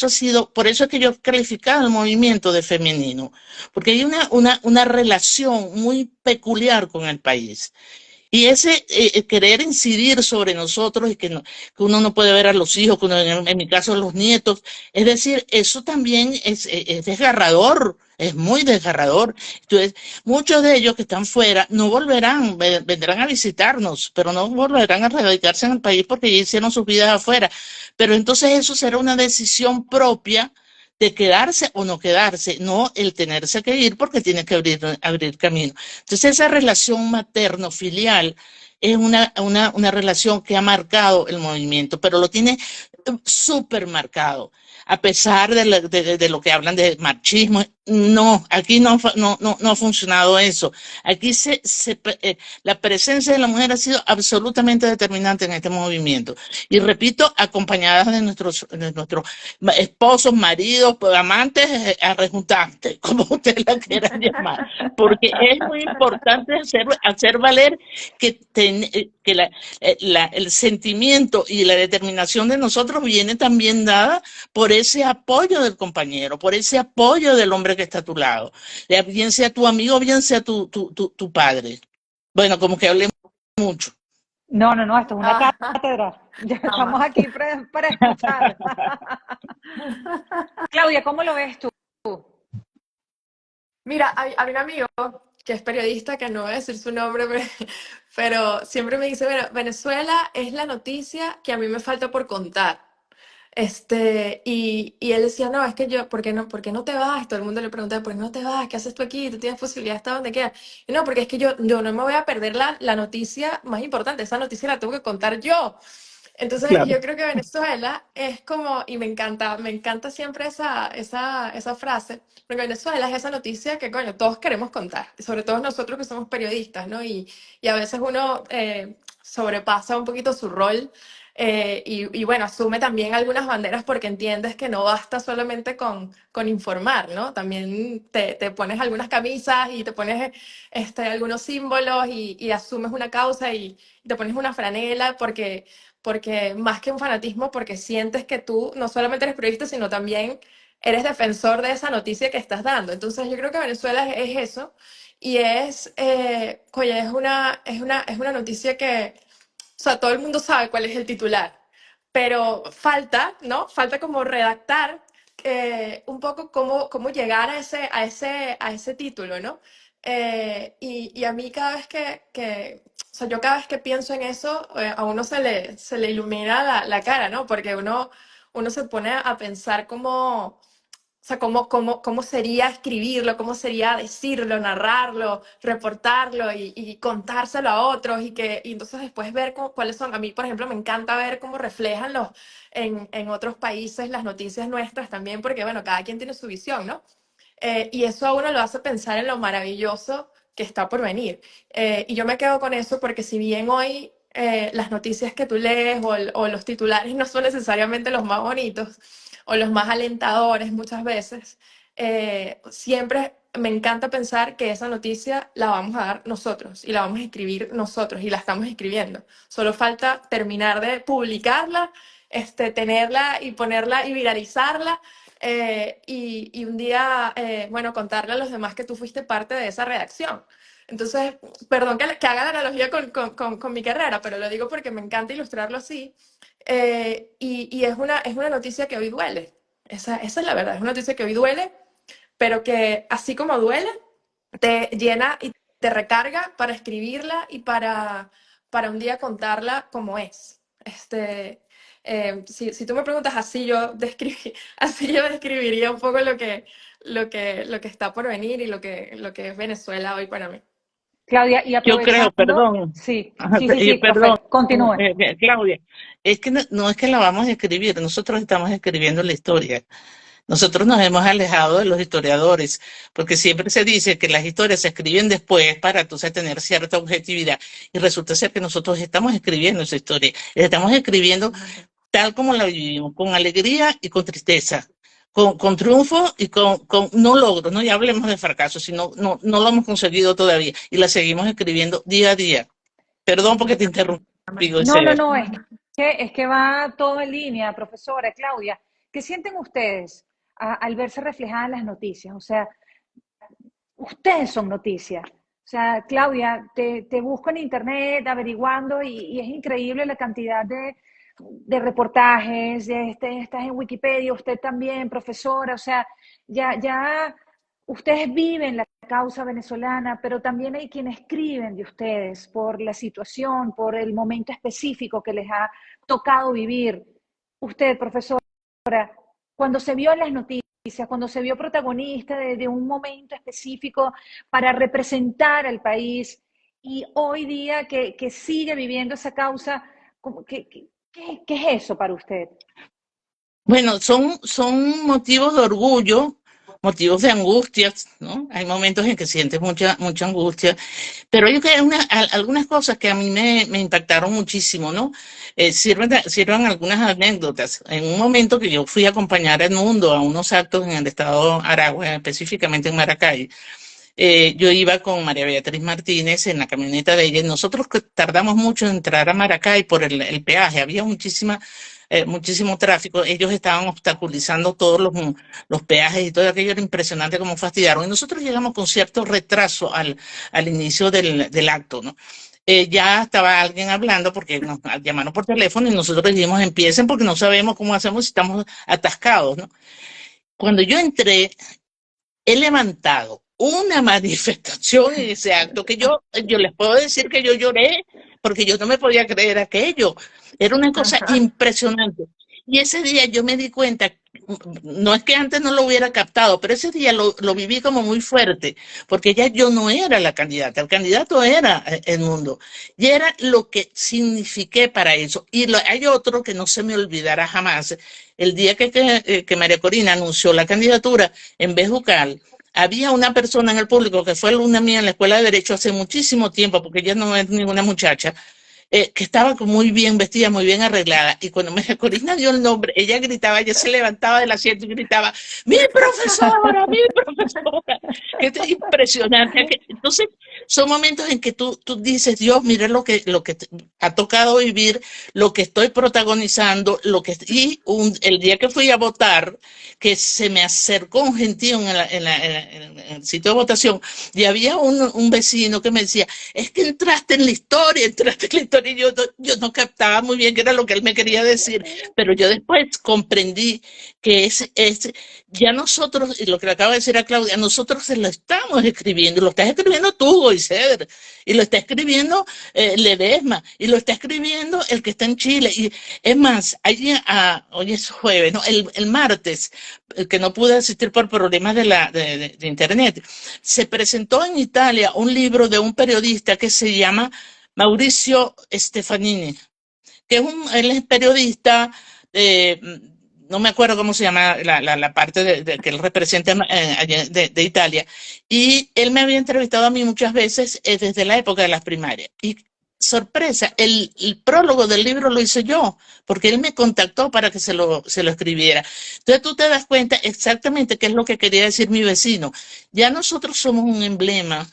ha sido, por eso es que yo he calificado el movimiento de femenino, porque hay una relación muy peculiar con el país. Y ese querer incidir sobre nosotros y que uno no puede ver a los hijos, que uno, en mi caso a los nietos, es decir, eso también es desgarrador, es muy desgarrador. Entonces, muchos de ellos que están fuera no volverán, vendrán a visitarnos, pero no volverán a radicarse en el país porque ya hicieron sus vidas afuera. Pero entonces eso será una decisión propia de quedarse o no quedarse, no el tenerse que ir porque tiene que abrir camino. Entonces esa relación materno-filial es una relación que ha marcado el movimiento, pero lo tiene súper marcado. A pesar de lo que hablan de machismo, no, aquí no ha funcionado eso. Aquí la presencia de la mujer ha sido absolutamente determinante en este movimiento. Y repito, acompañadas de nuestros esposos, maridos, amantes, arrejuntantes, como ustedes la quieran llamar. Porque es muy importante hacer valer que el sentimiento y la determinación de nosotros viene también dada por ese apoyo del compañero, por ese apoyo del hombre que está a tu lado, bien sea tu amigo, bien sea tu padre. Bueno, como que hablé mucho. No, no, no, esto es una Ah, cátedra. Ya estamos jamás. aquí para escuchar. Claudia, ¿cómo lo ves tú? Mira, hay un amigo que es periodista, que no voy a decir su nombre, pero siempre me dice, bueno, Venezuela es la noticia que a mí me falta por contar. Y él decía, no, es que yo, por qué no te vas? Todo el mundo le preguntaba, ¿por qué no te vas? ¿Qué haces tú aquí? Tú tienes posibilidad de estar donde quieras. Y no, porque es que yo no me voy a perder la noticia más importante, esa noticia la tengo que contar yo. Entonces, Claro. yo creo que Venezuela es como, y me encanta siempre esa frase, porque Venezuela es esa noticia que, coño, todos queremos contar, y sobre todo nosotros que somos periodistas, ¿no? Y a veces uno sobrepasa un poquito su rol y, bueno, asume también algunas banderas porque entiendes que no basta solamente con informar, ¿no? También te pones algunas camisas y te pones algunos símbolos y asumes una causa y te pones una franela porque más que un fanatismo, porque sientes que tú no solamente eres periodista, sino también eres defensor de esa noticia que estás dando. Entonces yo creo que Venezuela es eso y oye, es una noticia que, o sea, todo el mundo sabe cuál es el titular, pero falta, ¿no? Falta como redactar un poco cómo llegar a ese título, ¿no? Y a mí cada vez o sea, yo cada vez que pienso en eso, a uno se le ilumina la cara, ¿no? Porque uno se pone a pensar o sea, cómo sería escribirlo, cómo sería decirlo, narrarlo, reportarlo y contárselo a otros y entonces después ver cuáles son. A mí, por ejemplo, me encanta ver cómo reflejan en otros países las noticias nuestras también, porque, bueno, cada quien tiene su visión, ¿no? Y eso a uno lo hace pensar en lo maravilloso que está por venir. Y yo me quedo con eso porque si bien hoy las noticias que tú lees o los titulares no son necesariamente los más bonitos o los más alentadores muchas veces, siempre me encanta pensar que esa noticia la vamos a dar nosotros y la vamos a escribir nosotros y la estamos escribiendo. Solo falta terminar de publicarla, tenerla y ponerla y viralizarla y un día, bueno, contarle a los demás que tú fuiste parte de esa redacción. Entonces, perdón que haga la analogía con mi carrera, pero lo digo porque me encanta ilustrarlo así. Y es una noticia que hoy duele. Esa es la verdad, es una noticia que hoy duele, pero que así como duele, te llena y te recarga para escribirla y para un día contarla como es. Si tú me preguntas, así yo describiría un poco lo que está por venir y lo que es Venezuela hoy para mí. Claudia, y Yo creo, aprovechando, perdón, sí, ajá, sí, profe, perdón, continúe. Claudia, es que no es que la vamos a escribir, nosotros estamos escribiendo la historia. Nosotros nos hemos alejado de los historiadores, porque siempre se dice que las historias se escriben después para entonces tener cierta objetividad. Y resulta ser que nosotros estamos escribiendo esa historia, la estamos escribiendo tal como la vivimos, con alegría y con tristeza, con triunfo y con no logros, no ya hablemos de fracaso, sino no lo hemos conseguido todavía y la seguimos escribiendo día a día. Perdón porque te interrumpí, No, no, Giselle. no, es que va todo en línea, profesora Claudia. ¿Qué sienten ustedes al verse reflejadas en las noticias? O sea, ustedes son noticias. O sea, Claudia, te busco en internet averiguando y es increíble la cantidad de reportajes, estás en Wikipedia, usted también, profesora, o sea, ya ustedes viven la causa venezolana, pero también hay quienes escriben de ustedes por la situación, por el momento específico que les ha tocado vivir. Usted, profesora, cuando se vio en las noticias, cuando se vio protagonista de un momento específico para representar al país y hoy día que sigue viviendo esa causa, ¿qué es eso para usted? Bueno, son motivos de orgullo, motivos de angustia, ¿no? Hay momentos en que sientes mucha angustia, pero hay algunas cosas que a mí me impactaron muchísimo, ¿no? Sirven algunas anécdotas. En un momento que yo fui a acompañar a Edmundo a unos actos en el estado Aragua, específicamente en Maracay, yo iba con María Beatriz Martínez en la camioneta de ella y nosotros que tardamos mucho en entrar a Maracay por el peaje, había muchísima muchísimo tráfico, ellos estaban obstaculizando todos los peajes y todo aquello, era impresionante cómo fastidiaron. Y nosotros llegamos con cierto retraso al inicio del acto, ¿no? Ya estaba alguien hablando porque nos llamaron por teléfono y nosotros dijimos empiecen porque no sabemos cómo hacemos si estamos atascados, ¿no? Cuando yo entré, he levantado una manifestación en ese acto que yo les puedo decir que yo lloré porque yo no me podía creer aquello. Era una cosa impresionante. Y ese día yo me di cuenta, no es que antes no lo hubiera captado, pero ese día lo viví como muy fuerte, porque ya yo no era la candidata, el candidato era el mundo. Y era lo que signifiqué para eso. Y hay otro que no se me olvidará jamás. El día que María Corina anunció la candidatura en Bejucal, había una persona en el público que fue alumna mía en la Escuela de Derecho hace muchísimo tiempo, porque ella no es ninguna muchacha, que estaba muy bien vestida, muy bien arreglada, y cuando María Corina dio el nombre, ella gritaba, ella se levantaba del asiento y gritaba, ¡mi profesora, mi profesora! Que es impresionante. Entonces, son momentos en que tú dices, Dios, mira lo que ha tocado vivir, lo que estoy protagonizando, el día que fui a votar, que se me acercó un gentío en el sitio de votación, y había un vecino que me decía, es que entraste en la historia, y yo no captaba muy bien qué era lo que él me quería decir, pero yo después comprendí que ya nosotros, y lo que le acabo de decir a Claudia, nosotros se lo estamos escribiendo, lo estás escribiendo tú, Goizer, y lo está escribiendo Ledesma, y lo está escribiendo el que está en Chile, y es más, hoy es jueves, ¿no? El martes, que no pude asistir por problemas de internet, se presentó en Italia un libro de un periodista que se llama Mauricio Stefanini, que él es periodista, no me acuerdo cómo se llama la parte que él representa de Italia, y él me había entrevistado a mí muchas veces desde la época de las primarias. Y sorpresa, el prólogo del libro lo hice yo, porque él me contactó para que se lo escribiera. Entonces tú te das cuenta exactamente qué es lo que quería decir mi vecino. Ya nosotros somos un emblema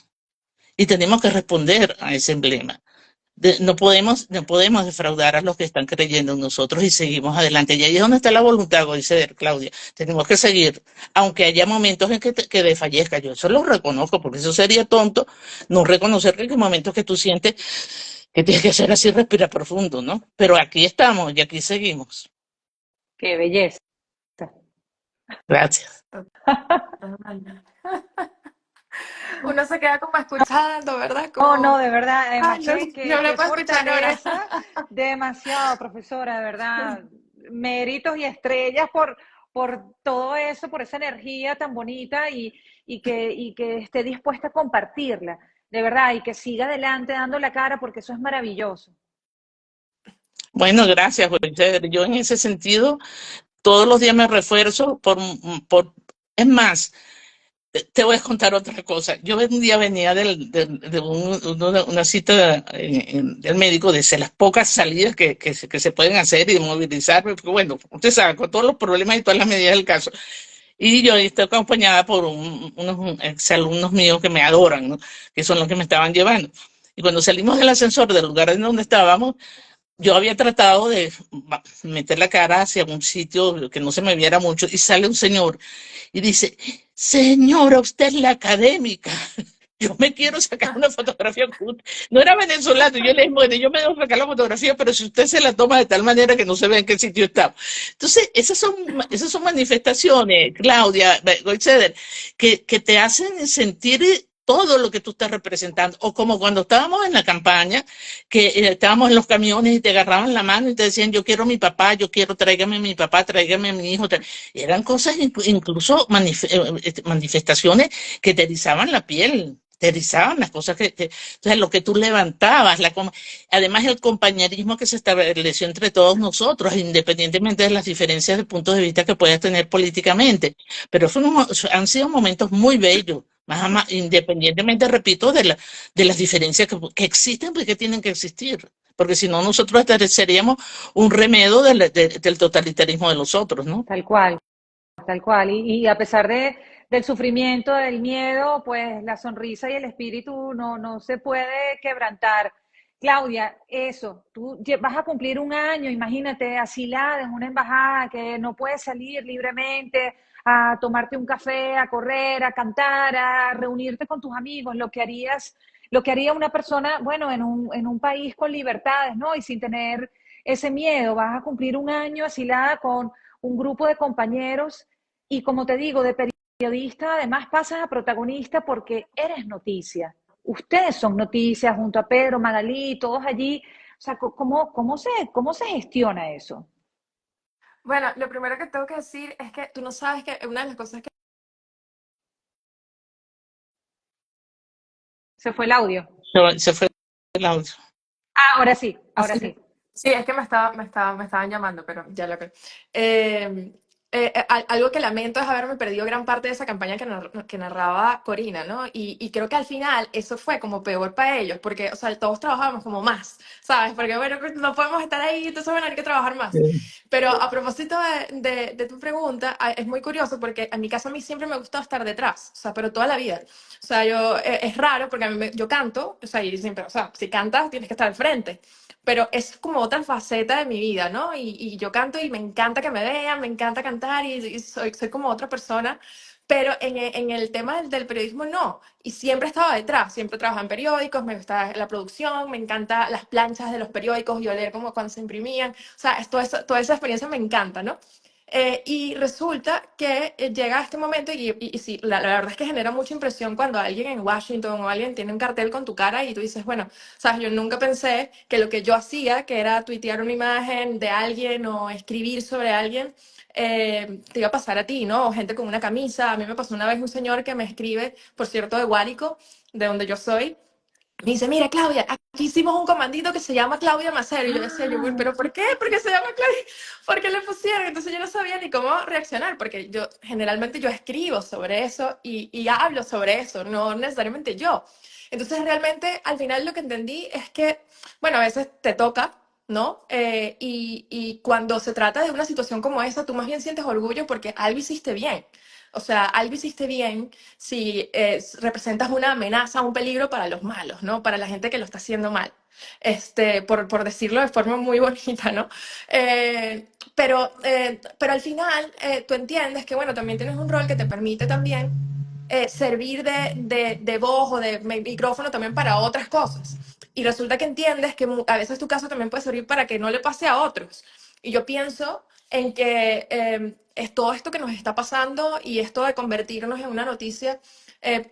y tenemos que responder a ese emblema. No podemos defraudar a los que están creyendo en nosotros y seguimos adelante. Y ahí es donde está la voluntad, dice Claudia. Tenemos que seguir, aunque haya momentos en que desfallezca. Yo eso lo reconozco, porque eso sería tonto no reconocer que hay momentos que tú sientes que tienes que hacer así, respirar profundo, ¿no? Pero aquí estamos y aquí seguimos. Qué belleza. Gracias. Uno se queda como escuchando, ¿verdad? No, de verdad, además no lo puedo escuchar ahora. Demasiado, profesora, de verdad. Méritos y estrellas por todo eso, por esa energía tan bonita y que esté dispuesta a compartirla, de verdad, y que siga adelante dando la cara porque eso es maravilloso. Bueno, gracias, yo en ese sentido todos los días me refuerzo es más, te voy a contar otra cosa. Yo un día venía de una cita del médico, de las pocas salidas que se pueden hacer y de movilizarme, porque bueno, usted sabe, con todos los problemas y todas las medidas del caso. Y yo estoy acompañada por unos exalumnos míos que me adoran, ¿no? Que son los que me estaban llevando. Y cuando salimos del ascensor del lugar en donde estábamos, yo había tratado de meter la cara hacia un sitio que no se me viera mucho y sale un señor y dice, señora, usted es la académica. Yo me quiero sacar una fotografía. No era venezolano. Yo le dije, bueno, yo me debo sacar la fotografía, pero si usted se la toma de tal manera que no se ve en qué sitio está. Entonces, esas son manifestaciones, Claudia, Goizer, que te hacen sentir todo lo que tú estás representando, o como cuando estábamos en la campaña, que estábamos en los camiones y te agarraban la mano y te decían, yo quiero a mi papá, yo quiero, tráigame a mi papá, tráigame a mi hijo. Eran cosas, incluso manifestaciones que te erizaban la piel, te erizaban las cosas entonces lo que tú levantabas, además el compañerismo que se estableció entre todos nosotros, independientemente de las diferencias de puntos de vista que puedas tener políticamente, pero han sido momentos muy bellos. Más, independientemente, repito, de las diferencias que existen, pues que tienen que existir, porque si no nosotros seríamos un remedio del totalitarismo de los otros, ¿no? Tal cual, y a pesar del sufrimiento, del miedo, pues la sonrisa y el espíritu no se puede quebrantar. Claudia, eso, tú vas a cumplir un año, imagínate, asilada en una embajada que no puedes salir libremente a tomarte un café, a correr, a cantar, a reunirte con tus amigos, lo que harías, lo que haría una persona, bueno, en un país con libertades, ¿no? Y sin tener ese miedo, vas a cumplir un año asilada con un grupo de compañeros y como te digo, de periodista, además pasas a protagonista porque eres noticia. Ustedes son noticias junto a Pedro, Magalí, todos allí. O sea, cómo se gestiona eso? Bueno, lo primero que tengo que decir es que tú no sabes que una de las cosas que... Se fue el audio. Se fue el audio. Ah, ahora sí, ahora Así. sí. Sí, es que me estaban llamando, pero ya lo que... algo que lamento es haberme perdido gran parte de esa campaña que narraba Corina, ¿no? Y creo que al final eso fue como peor para ellos, porque, o sea, todos trabajábamos como más, ¿sabes? Porque, bueno, no podemos estar ahí, entonces, bueno, hay que trabajar más. Pero a propósito de tu pregunta, es muy curioso porque en mi caso a mí siempre me ha gustado estar detrás, o sea, pero toda la vida. O sea, es raro porque yo canto, o sea, y siempre, o sea, si cantas tienes que estar al frente, pero es como otra faceta de mi vida, ¿no? Y yo canto y me encanta que me vean, me encanta cantar y soy como otra persona, pero en el tema del periodismo no, y siempre estaba detrás, siempre trabajaba en periódicos, me gusta la producción, me encanta las planchas de los periódicos y oler como cuando se imprimían, o sea, toda esa experiencia me encanta, ¿no? Y resulta que llega este momento y sí, la verdad es que genera mucha impresión cuando alguien en Washington o alguien tiene un cartel con tu cara y tú dices, bueno, sabes, yo nunca pensé que lo que yo hacía, que era tuitear una imagen de alguien o escribir sobre alguien, te iba a pasar a ti, ¿no? O gente con una camisa. A mí me pasó una vez un señor que me escribe, por cierto, de Guárico, de donde yo soy, me dice, mira, Claudia, aquí hicimos un comandito que se llama Claudia Macero. Y yo decía, yo, Ah, ¿pero por qué? ¿Por qué se llama Claudia? ¿Por qué le pusieron? Entonces yo no sabía ni cómo reaccionar, porque yo generalmente yo escribo sobre eso y hablo sobre eso, no necesariamente yo. Entonces realmente al final lo que entendí es que, bueno, a veces te toca, ¿no? Y cuando se trata de una situación como esa, tú más bien sientes orgullo porque algo hiciste bien. O sea, algo hiciste bien si representas una amenaza, un peligro para los malos, ¿no? Para la gente que lo está haciendo mal. Por decirlo de forma muy bonita, ¿no? Pero al final tú entiendes que, bueno, también tienes un rol que te permite también servir de voz o de micrófono también para otras cosas. Y resulta que entiendes que a veces tu caso también puede servir para que no le pase a otros. Y yo pienso en que es todo esto que nos está pasando y esto de convertirnos en una noticia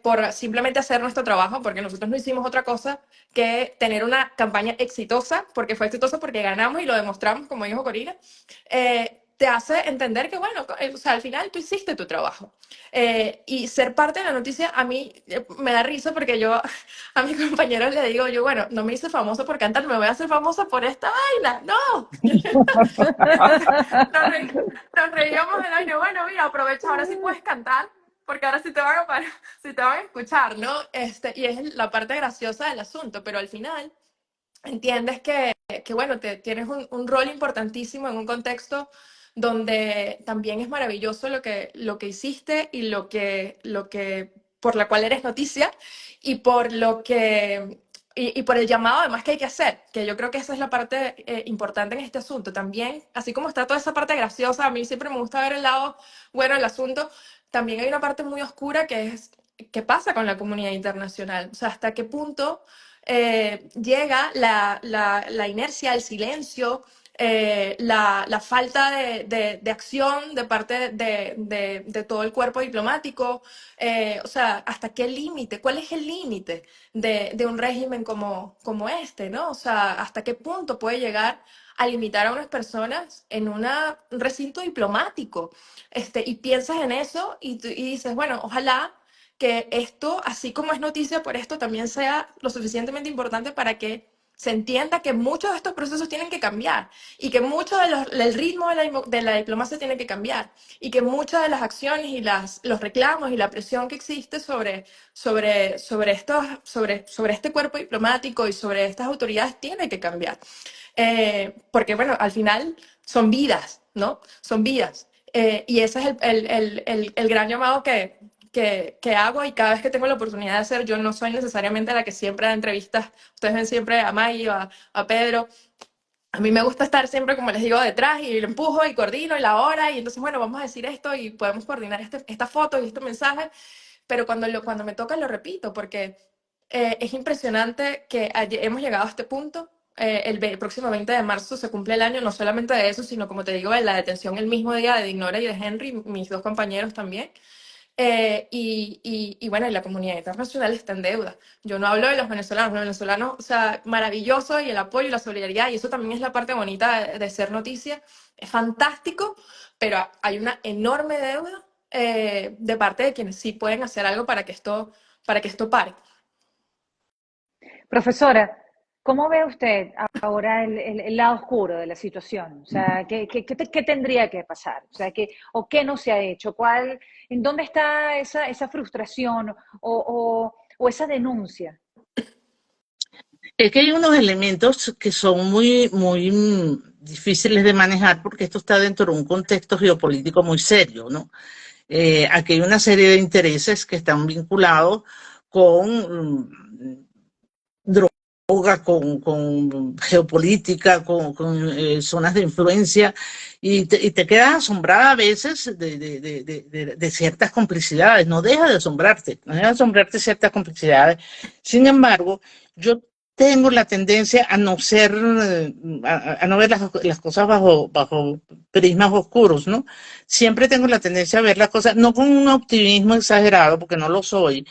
por simplemente hacer nuestro trabajo, porque nosotros no hicimos otra cosa que tener una campaña exitosa, porque fue exitosa porque ganamos y lo demostramos, como dijo Corina, te hace entender que, bueno, o sea, al final tú hiciste tu trabajo. Y ser parte de la noticia a mí me da risa porque yo a mis compañeros le digo, yo, bueno, no me hice famosa por cantar, me voy a hacer famosa por esta vaina. No, entonces, nos reíamos del año, bueno, mira, aprovecha, ahora sí puedes cantar, porque ahora sí te van a, sí te van a escuchar, ¿no? Y es la parte graciosa del asunto, pero al final entiendes que bueno, tienes un rol importantísimo en un contexto donde también es maravilloso lo que hiciste y por la cual eres noticia y por lo que, y por el llamado además que hay que hacer, que yo creo que esa es la parte importante en este asunto. También, así como está toda esa parte graciosa, a mí siempre me gusta ver el lado bueno del asunto, también hay una parte muy oscura que es qué pasa con la comunidad internacional, o sea, hasta qué punto llega la inercia, el silencio, la falta de acción de parte de todo el cuerpo diplomático. O sea, ¿hasta qué límite? ¿Cuál es el límite de un régimen como este, ¿no? O sea, ¿hasta qué punto puede llegar a limitar a unas personas en un recinto diplomático? Y piensas en eso y dices, bueno, ojalá que esto, así como es noticia por esto, también sea lo suficientemente importante para que se entienda que muchos de estos procesos tienen que cambiar y que mucho del ritmo de la diplomacia tiene que cambiar y que muchas de las acciones y los reclamos y la presión que existe sobre este cuerpo diplomático y sobre estas autoridades tiene que cambiar. Porque, bueno, al final son vidas, ¿no? Son vidas. Y ese es el gran llamado que hago y cada vez que tengo la oportunidad de hacer, yo no soy necesariamente la que siempre da entrevistas. Ustedes ven siempre a Maggie o a Pedro. A mí me gusta estar siempre, como les digo, detrás y lo empujo y coordino y la hora y entonces, bueno, vamos a decir esto y podemos coordinar esta foto y este mensaje, pero cuando me toca lo repito porque es impresionante que hemos llegado a este punto. El próximo 20 de marzo se cumple el año, no solamente de eso, sino como te digo, de la detención el mismo día de Dignora y de Henry, mis dos compañeros también. Y bueno, y la comunidad internacional está en deuda. Yo no hablo de los venezolanos, o sea, maravilloso y el apoyo y la solidaridad, y eso también es la parte bonita de ser noticia, es fantástico, pero hay una enorme deuda de parte de quienes sí pueden hacer algo para que esto pare. Profesora, ¿cómo ve usted ahora el lado oscuro de la situación? O sea, ¿qué tendría que pasar? O sea, ¿o qué no se ha hecho? ¿En dónde está esa frustración o esa denuncia? Es que hay unos elementos que son muy, muy difíciles de manejar porque esto está dentro de un contexto geopolítico muy serio, ¿no? Aquí hay una serie de intereses que están vinculados con droga, con geopolítica, con zonas de influencia, y te quedas asombrada a veces de ciertas complicidades. No deja de asombrarte, no deja de asombrarte ciertas complicidades. Sin embargo, yo tengo la tendencia a no ser, a no ver las cosas bajo prismas oscuros, ¿no? Siempre tengo la tendencia a ver las cosas, no con un optimismo exagerado, porque no lo soy.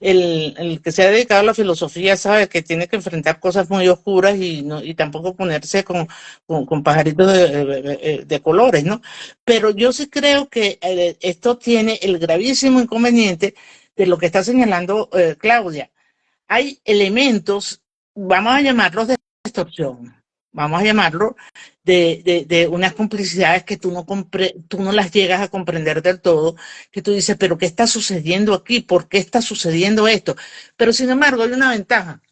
El que se ha dedicado a la filosofía sabe que tiene que enfrentar cosas muy oscuras y tampoco ponerse con pajaritos de colores, ¿no? Pero yo sí creo que esto tiene el gravísimo inconveniente de lo que está señalando Claudia. Hay elementos, vamos a llamarlos de extorsión, vamos a llamarlo de unas complicidades que tú no las llegas a comprender del todo, que tú dices, pero ¿qué está sucediendo aquí? ¿Por qué está sucediendo esto? Pero sin embargo hay una ventaja,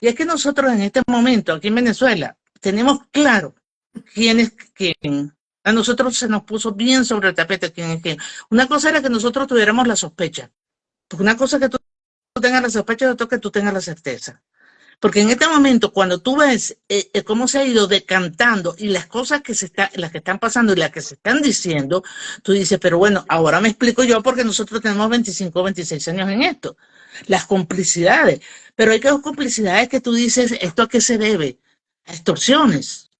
y es que nosotros en este momento, aquí en Venezuela, tenemos claro quién es quién. A nosotros se nos puso bien sobre el tapete quién es quién. Una cosa era que nosotros tuviéramos la sospecha, porque una cosa es que tú tengas la sospecha y otra que tú tengas la certeza. Porque en este momento, cuando tú ves cómo se ha ido decantando y las cosas las que están pasando y las que se están diciendo, tú dices, pero bueno, ahora me explico yo porque nosotros tenemos 25 o 26 años en esto. Las complicidades. Pero hay complicidades que tú dices, ¿esto a qué se debe? A extorsiones,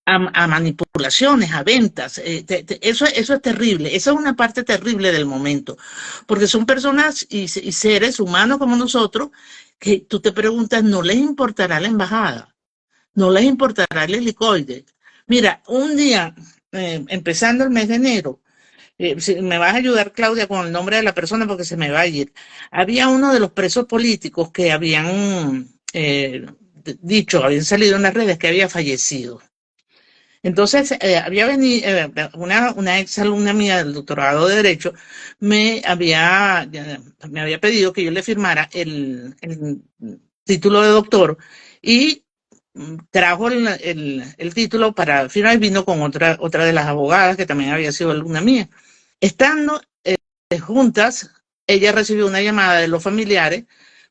a manipulaciones, a ventas. Eso es terrible. Esa es una parte terrible del momento. Porque son personas y seres humanos como nosotros que tú te preguntas, ¿no les importará la embajada? ¿No les importará el helicoide? Mira, un día, empezando el mes de enero, si me vas a ayudar, Claudia, con el nombre de la persona porque se me va a ir. Había uno de los presos políticos que habían habían salido en las redes que había fallecido. Entonces, había venido una ex alumna mía del doctorado de Derecho, me había pedido que yo le firmara el título de doctor y trajo el título para firmar y vino con otra de las abogadas que también había sido alumna mía. Estando juntas, ella recibió una llamada de los familiares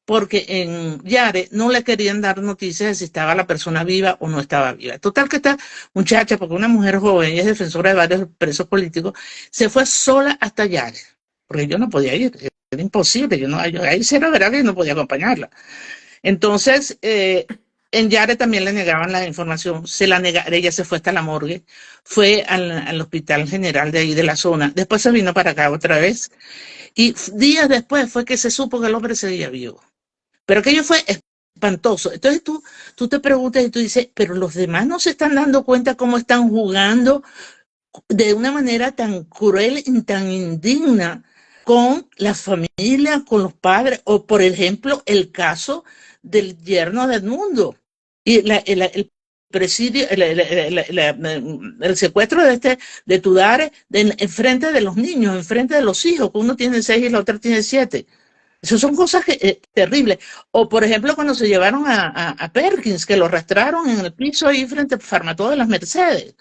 porque en Yare no le querían dar noticias de si estaba la persona viva o no estaba viva. Total que esta muchacha, porque una mujer joven, ella es defensora de varios presos políticos, se fue sola hasta Yare, porque yo no podía ir, era imposible, ahí sí era verdad que yo no podía acompañarla. Entonces, en Yare también le negaban la información, ella se fue hasta la morgue, fue al Hospital General de ahí de la zona, después se vino para acá otra vez, y días después fue que se supo que el hombre seguía vivo. Pero aquello fue espantoso. Entonces tú te preguntas y tú dices, pero los demás no se están dando cuenta cómo están jugando de una manera tan cruel y tan indigna con la familia, con los padres, o por ejemplo el caso del yerno de Edmundo y el presidio, el secuestro de Tudare en frente de los niños, en frente de los hijos, que uno tiene 6 y la otra tiene 7. Esas son cosas terribles. O, por ejemplo, cuando se llevaron a Perkins, que lo arrastraron en el piso ahí frente al Farmatodo de las Mercedes.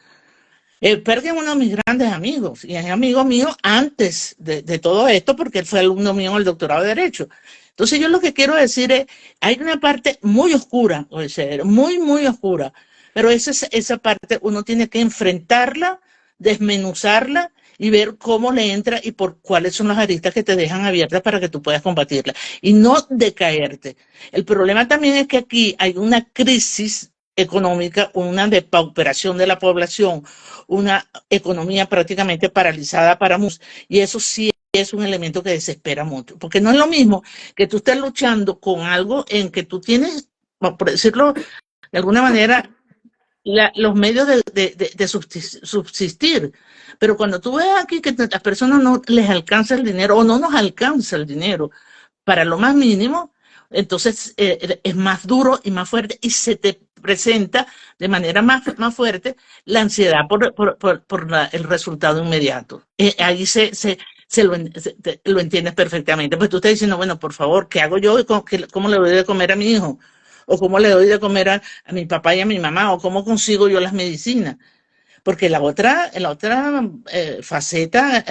Perkin es uno de mis grandes amigos y es amigo mío antes de todo esto porque él fue alumno mío en el doctorado de Derecho. Entonces yo lo que quiero decir es, hay una parte muy oscura, o sea, muy, muy oscura, pero esa parte uno tiene que enfrentarla, desmenuzarla y ver cómo le entra y por cuáles son las aristas que te dejan abiertas para que tú puedas combatirla y no decaerte. El problema también es que aquí hay una crisis económica, una depauperación de la población, una economía prácticamente paralizada para muchos, y eso sí es un elemento que desespera mucho, porque no es lo mismo que tú estés luchando con algo en que tú tienes, por decirlo de alguna manera, los medios de subsistir. Pero cuando tú ves aquí que a las personas no les alcanza el dinero o no nos alcanza el dinero para lo más mínimo, entonces es más duro y más fuerte y se te presenta de manera más fuerte la ansiedad por el resultado inmediato. Ahí lo entiendes perfectamente. Pues tú estás diciendo, bueno, por favor, ¿qué hago yo? ¿Cómo le doy de comer a mi hijo? ¿O cómo le doy de comer a mi papá y a mi mamá? ¿O cómo consigo yo las medicinas? Porque la otra faceta,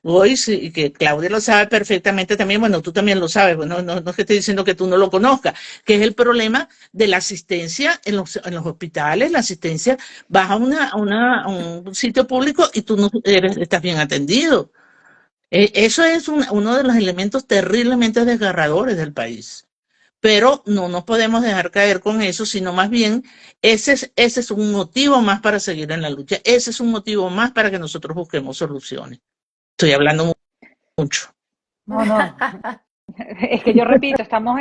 Lois, y que Claudia lo sabe perfectamente también, bueno, tú también lo sabes, bueno, no es que estoy diciendo que tú no lo conozcas, que es el problema de la asistencia en los hospitales, la asistencia, vas a un sitio público y tú no estás bien atendido. Eso es uno de los elementos terriblemente desgarradores del país. Pero no nos podemos dejar caer con eso, sino más bien ese es un motivo más para seguir en la lucha. Ese es un motivo más para que nosotros busquemos soluciones. Estoy hablando mucho. No, no. Es que yo repito, estamos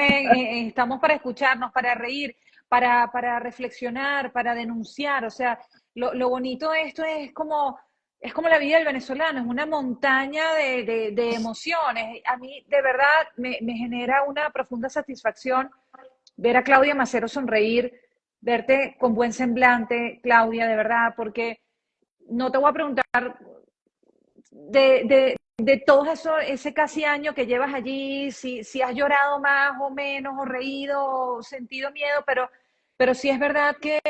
para escucharnos, para reír, para reflexionar, para denunciar. O sea, lo bonito de esto es como la vida del venezolano, es una montaña de emociones. A mí, de verdad, me genera una profunda satisfacción ver a Claudia Macero sonreír, verte con buen semblante, Claudia, de verdad, porque no te voy a preguntar de todo eso, ese casi año que llevas allí, si has llorado más o menos, o reído, o sentido miedo, pero sí es verdad que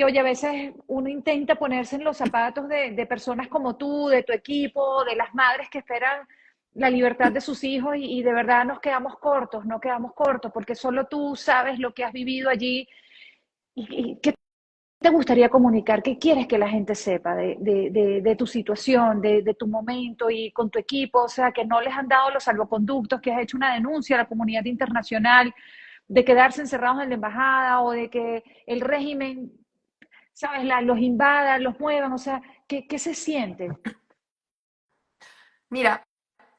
oye, a veces uno intenta ponerse en los zapatos de personas como tú, de tu equipo, de las madres que esperan la libertad de sus hijos y de verdad nos quedamos cortos, no quedamos cortos, porque solo tú sabes lo que has vivido allí y qué te gustaría comunicar? ¿Qué quieres que la gente sepa de tu situación, de tu momento y con tu equipo? O sea, que no les han dado los salvoconductos, que has hecho una denuncia a la comunidad internacional de quedarse encerrados en la embajada o de que el régimen, ¿sabes?, los invada, los muevan. O sea, ¿qué se siente? Mira,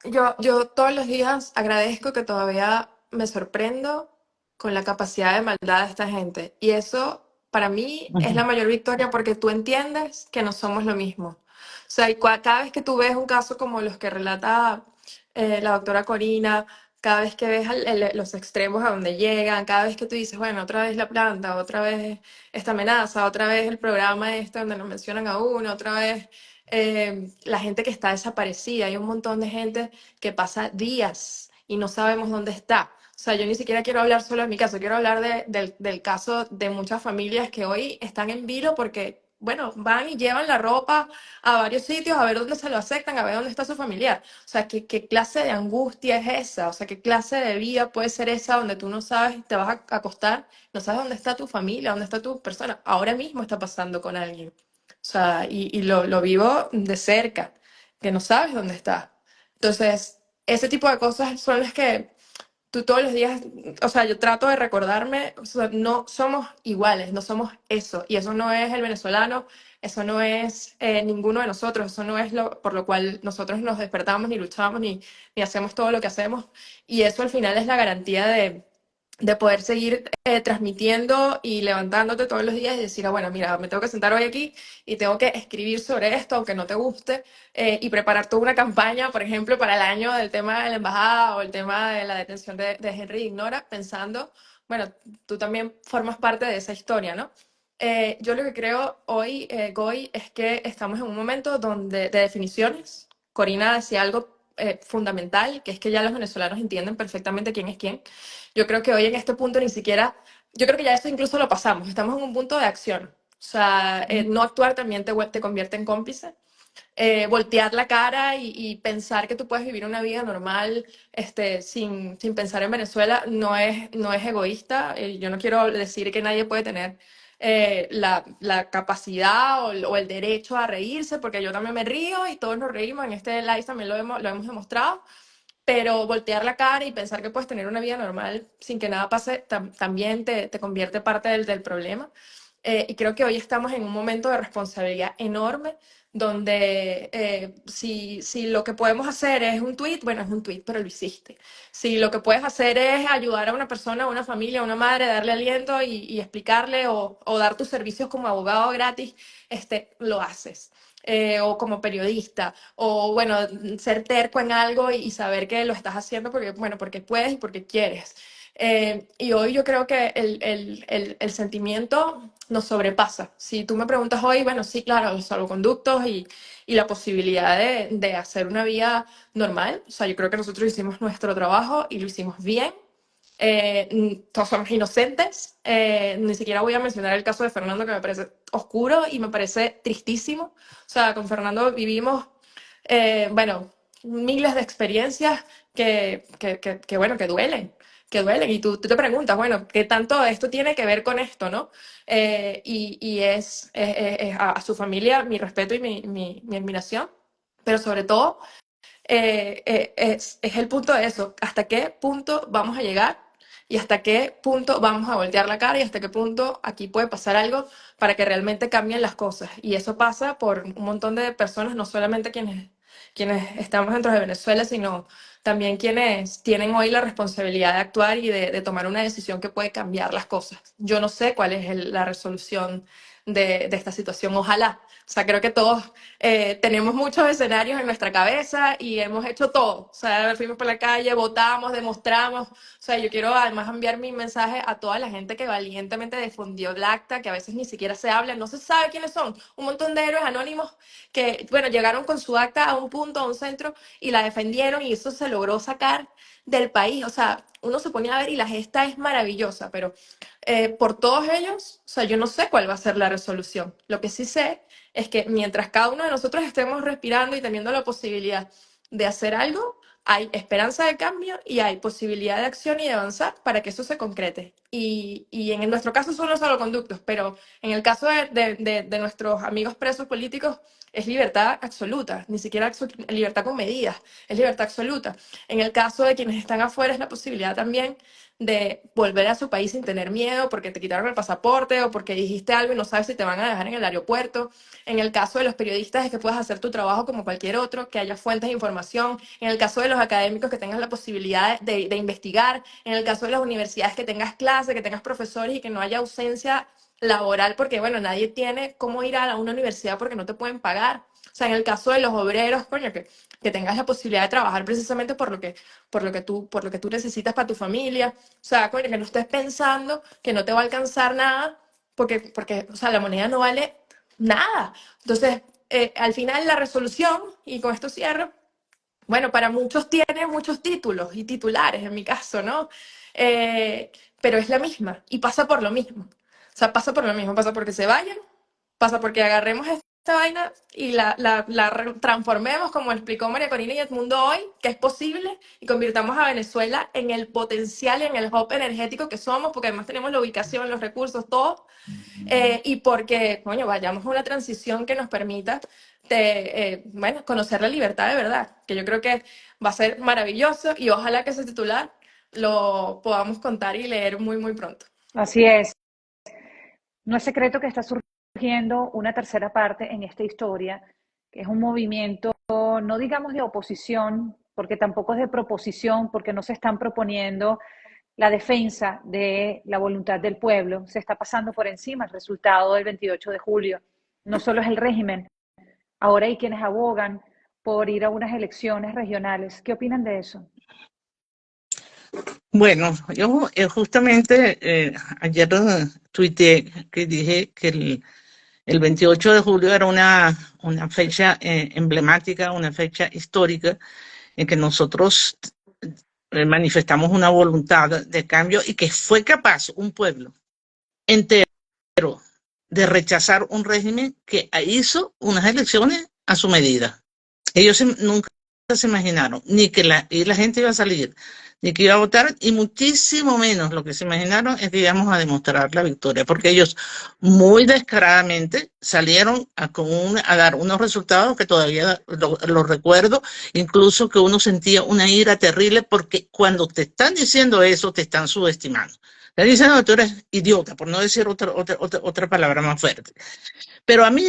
yo todos los días agradezco que todavía me sorprendo con la capacidad de maldad de esta gente. Y eso para mí es la mayor victoria porque tú entiendes que no somos lo mismo. O sea, y cada vez que tú ves un caso como los que relata la doctora Corina, cada vez que ves los extremos a donde llegan, cada vez que tú dices, bueno, otra vez la planta, otra vez esta amenaza, otra vez el programa este donde nos mencionan a uno, otra vez la gente que está desaparecida. Hay un montón de gente que pasa días y no sabemos dónde está. O sea, yo ni siquiera quiero hablar solo de mi caso, quiero hablar del caso de muchas familias que hoy están en vilo porque, bueno, van y llevan la ropa a varios sitios a ver dónde se lo aceptan, a ver dónde está su familiar. O sea, ¿qué clase de angustia es esa? O sea, ¿qué clase de vida puede ser esa donde tú no sabes, te vas a acostar, no sabes dónde está tu familia, dónde está tu persona? Ahora mismo está pasando con alguien. O sea, y lo vivo de cerca, que no sabes dónde está. Entonces, ese tipo de cosas son las que tú todos los días, o sea, yo trato de recordarme, o sea, no somos iguales, no somos eso, y eso no es el venezolano, eso no es ninguno de nosotros, eso no es lo por lo cual nosotros nos despertamos, ni luchamos, ni hacemos todo lo que hacemos, y eso al final es la garantía de poder seguir transmitiendo y levantándote todos los días y decir, ah, bueno, mira, me tengo que sentar hoy aquí y tengo que escribir sobre esto, aunque no te guste, y preparar toda una campaña, por ejemplo, para el año del tema de la embajada o el tema de la detención de Henry Ignora, pensando, bueno, tú también formas parte de esa historia, ¿no? Yo lo que creo hoy, Goy, es que estamos en un momento donde de definiciones. Corina decía algo fundamental, que es que ya los venezolanos entienden perfectamente quién es quién. Yo creo que hoy en este punto ni siquiera, yo creo que ya eso incluso lo pasamos, estamos en un punto de acción. O sea, no actuar también te convierte en cómplice. Voltear la cara y pensar que tú puedes vivir una vida normal sin pensar en Venezuela no es egoísta. Yo no quiero decir que nadie puede tener la capacidad o el derecho a reírse, porque yo también me río y todos nos reímos. En este live también lo hemos demostrado. Pero voltear la cara y pensar que puedes tener una vida normal sin que nada pase también te convierte parte del problema. Y creo que hoy estamos en un momento de responsabilidad enorme donde si lo que podemos hacer es un tweet, bueno, es un tweet, pero lo hiciste. Si lo que puedes hacer es ayudar a una persona, a una familia, a una madre, darle aliento y explicarle o dar tus servicios como abogado gratis, lo haces. O como periodista, o bueno, ser terco en algo y saber que lo estás haciendo porque, bueno, porque puedes y porque quieres. Y hoy yo creo que el sentimiento nos sobrepasa. Si tú me preguntas hoy, bueno, sí, claro, los salvoconductos y la posibilidad de hacer una vida normal. O sea, yo creo que nosotros hicimos nuestro trabajo y lo hicimos bien. Todos somos inocentes. Ni siquiera voy a mencionar el caso de Fernando, que me parece oscuro y me parece tristísimo. O sea, con Fernando vivimos, bueno, miles de experiencias bueno, que duelen. Y tú te preguntas, bueno, ¿qué tanto esto tiene que ver con esto, no? Y es a su familia mi respeto y mi admiración, pero sobre todo es el punto de eso, hasta qué punto vamos a llegar y hasta qué punto vamos a voltear la cara y hasta qué punto aquí puede pasar algo para que realmente cambien las cosas. Y eso pasa por un montón de personas, no solamente quienes estamos dentro de Venezuela, sino también quienes tienen hoy la responsabilidad de actuar y de tomar una decisión que puede cambiar las cosas. Yo no sé cuál es la resolución de esta situación, ojalá. O sea, creo que todos tenemos muchos escenarios en nuestra cabeza y hemos hecho todo. O sea, fuimos por la calle, votamos, demostramos. O sea, yo quiero además enviar mi mensaje a toda la gente que valientemente difundió el acta, que a veces ni siquiera se habla, no se sabe quiénes son. Un montón de héroes anónimos que, bueno, llegaron con su acta a un punto, a un centro y la defendieron y eso se logró sacar del país. O sea, uno se ponía a ver y la gesta es maravillosa, pero por todos ellos, o sea, yo no sé cuál va a ser la resolución. Lo que sí sé es que mientras cada uno de nosotros estemos respirando y teniendo la posibilidad de hacer algo, hay esperanza de cambio y hay posibilidad de acción y de avanzar para que eso se concrete. Y en nuestro caso son los salvoconductos, pero en el caso de nuestros amigos presos políticos es libertad absoluta, ni siquiera libertad con medidas, es libertad absoluta. En el caso de quienes están afuera es la posibilidad también de volver a su país sin tener miedo porque te quitaron el pasaporte o porque dijiste algo y no sabes si te van a dejar en el aeropuerto. En el caso de los periodistas es que puedas hacer tu trabajo como cualquier otro, que haya fuentes de información. En el caso de los académicos que tengas la posibilidad de investigar. En el caso de las universidades que tengas clases, que tengas profesores y que no haya ausencia laboral porque, bueno, nadie tiene cómo ir a una universidad porque no te pueden pagar. O sea, en el caso de los obreros, coño, que tengas la posibilidad de trabajar precisamente por lo que tú necesitas para tu familia. O sea, coño, que no estés pensando que no te va a alcanzar nada porque o sea, la moneda no vale nada. Entonces, al final la resolución, y con esto cierro, bueno, para muchos tiene muchos títulos y titulares, en mi caso, ¿no? Pero es la misma y pasa por lo mismo. O sea, pasa por lo mismo, pasa porque se vayan, pasa porque agarremos esta vaina y la transformemos, como explicó María Corina y Edmundo hoy, que es posible, y convirtamos a Venezuela en el potencial y en el hub energético que somos, porque además tenemos la ubicación, los recursos, todo, y porque, coño, vayamos a una transición que nos permita bueno, conocer la libertad de verdad, que yo creo que va a ser maravilloso y ojalá que ese titular lo podamos contar y leer muy, muy pronto. Así es. No es secreto que está surgiendo una tercera parte en esta historia, que es un movimiento, no digamos de oposición, porque tampoco es de proposición, porque no se están proponiendo la defensa de la voluntad del pueblo, se está pasando por encima el resultado del 28 de julio. No solo es el régimen, ahora hay quienes abogan por ir a unas elecciones regionales. ¿Qué opinan de eso? Bueno, yo justamente ayer tuiteé que dije que el 28 de julio era una fecha emblemática, una fecha histórica en que nosotros manifestamos una voluntad de cambio y que fue capaz un pueblo entero de rechazar un régimen que hizo unas elecciones a su medida. Ellos nunca se imaginaron ni que la gente iba a salir, ni que iba a votar, y muchísimo menos lo que se imaginaron es que íbamos a demostrar la victoria, porque ellos muy descaradamente salieron a dar unos resultados que todavía lo recuerdo, incluso que uno sentía una ira terrible, porque cuando te están diciendo eso, te están subestimando. Te dicen que tú eres idiota, por no decir otra palabra más fuerte. Pero a mí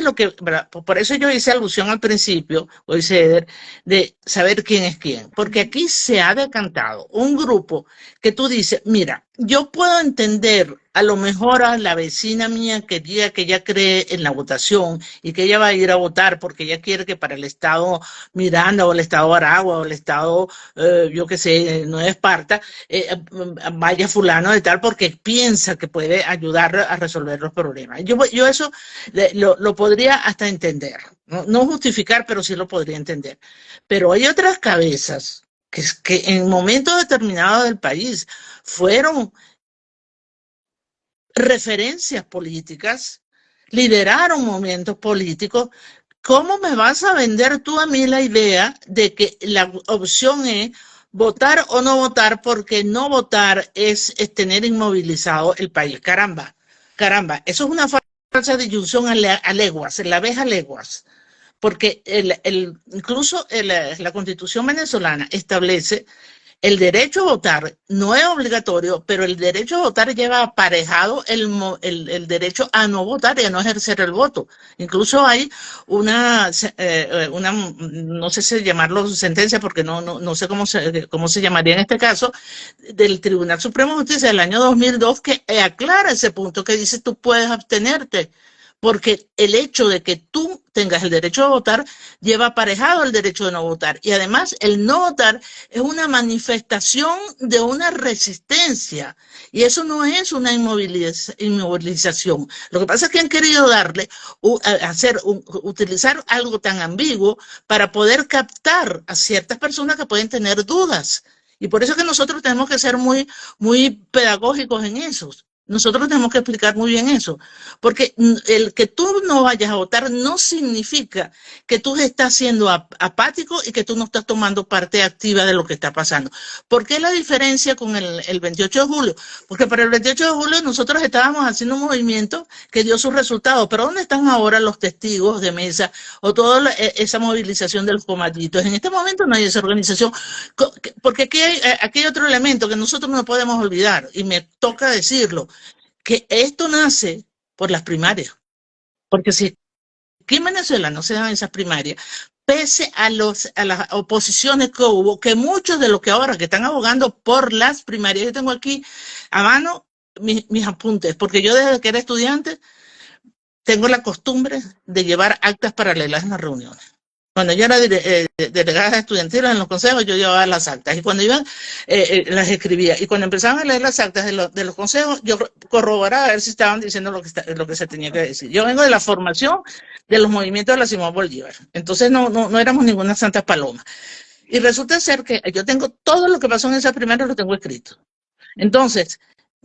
por eso yo hice alusión al principio, Eder, de saber quién es quién. Porque aquí se ha decantado un grupo que tú dices, mira, yo puedo entender a lo mejor a la vecina mía que diga que ella cree en la votación y que ella va a ir a votar porque ella quiere que para el estado Miranda o el estado Aragua o el estado, yo qué sé, Nueva Esparta, vaya fulano de tal porque piensa que puede ayudar a resolver los problemas. Yo eso lo podría hasta entender, no justificar, pero sí lo podría entender. Pero hay otras cabezas que en momentos determinados del país fueron referencias políticas, lideraron momentos políticos. ¿Cómo me vas a vender tú a mí la idea de que la opción es votar o no votar, porque no votar es tener inmovilizado el país? Caramba, eso es una falsa disyunción a leguas, la ves a leguas, porque incluso la Constitución venezolana establece el derecho a votar, no es obligatorio, pero el derecho a votar lleva aparejado el derecho a no votar y a no ejercer el voto. Incluso hay una no sé si llamarlo sentencia, porque no sé cómo se llamaría en este caso, del Tribunal Supremo de Justicia del año 2002, que aclara ese punto, que dice tú puedes abstenerte, porque el hecho de que tú tengas el derecho a votar lleva aparejado el derecho de no votar. Y además el no votar es una manifestación de una resistencia. Y eso no es una inmovilización. Lo que pasa es que han querido utilizar algo tan ambiguo para poder captar a ciertas personas que pueden tener dudas. Y por eso es que nosotros tenemos que ser muy, muy pedagógicos en eso. Nosotros tenemos que explicar muy bien eso, porque el que tú no vayas a votar no significa que tú estás siendo apático y que tú no estás tomando parte activa de lo que está pasando. ¿Por qué la diferencia con el 28 de julio? Porque para el 28 de julio nosotros estábamos haciendo un movimiento que dio sus resultados, pero ¿dónde están ahora los testigos de mesa o toda esa movilización de los comanditos? En este momento no hay esa organización, porque aquí hay otro elemento que nosotros no podemos olvidar, y me toca decirlo, que esto nace por las primarias, porque si aquí en Venezuela no se dan esas primarias, pese a las oposiciones que hubo, que muchos de los que ahora que están abogando por las primarias, yo tengo aquí a mano mis apuntes, porque yo desde que era estudiante tengo la costumbre de llevar actas paralelas en las reuniones. Cuando yo era delegada estudiantil en los consejos, yo llevaba las actas. Y cuando iban, las escribía. Y cuando empezaban a leer las actas de los consejos, yo corroboraba a ver si estaban diciendo lo que se tenía que decir. Yo vengo de la formación de los movimientos de la Simón Bolívar. Entonces no éramos ninguna santa paloma. Y resulta ser que yo tengo todo lo que pasó en esa primera, lo tengo escrito. Entonces,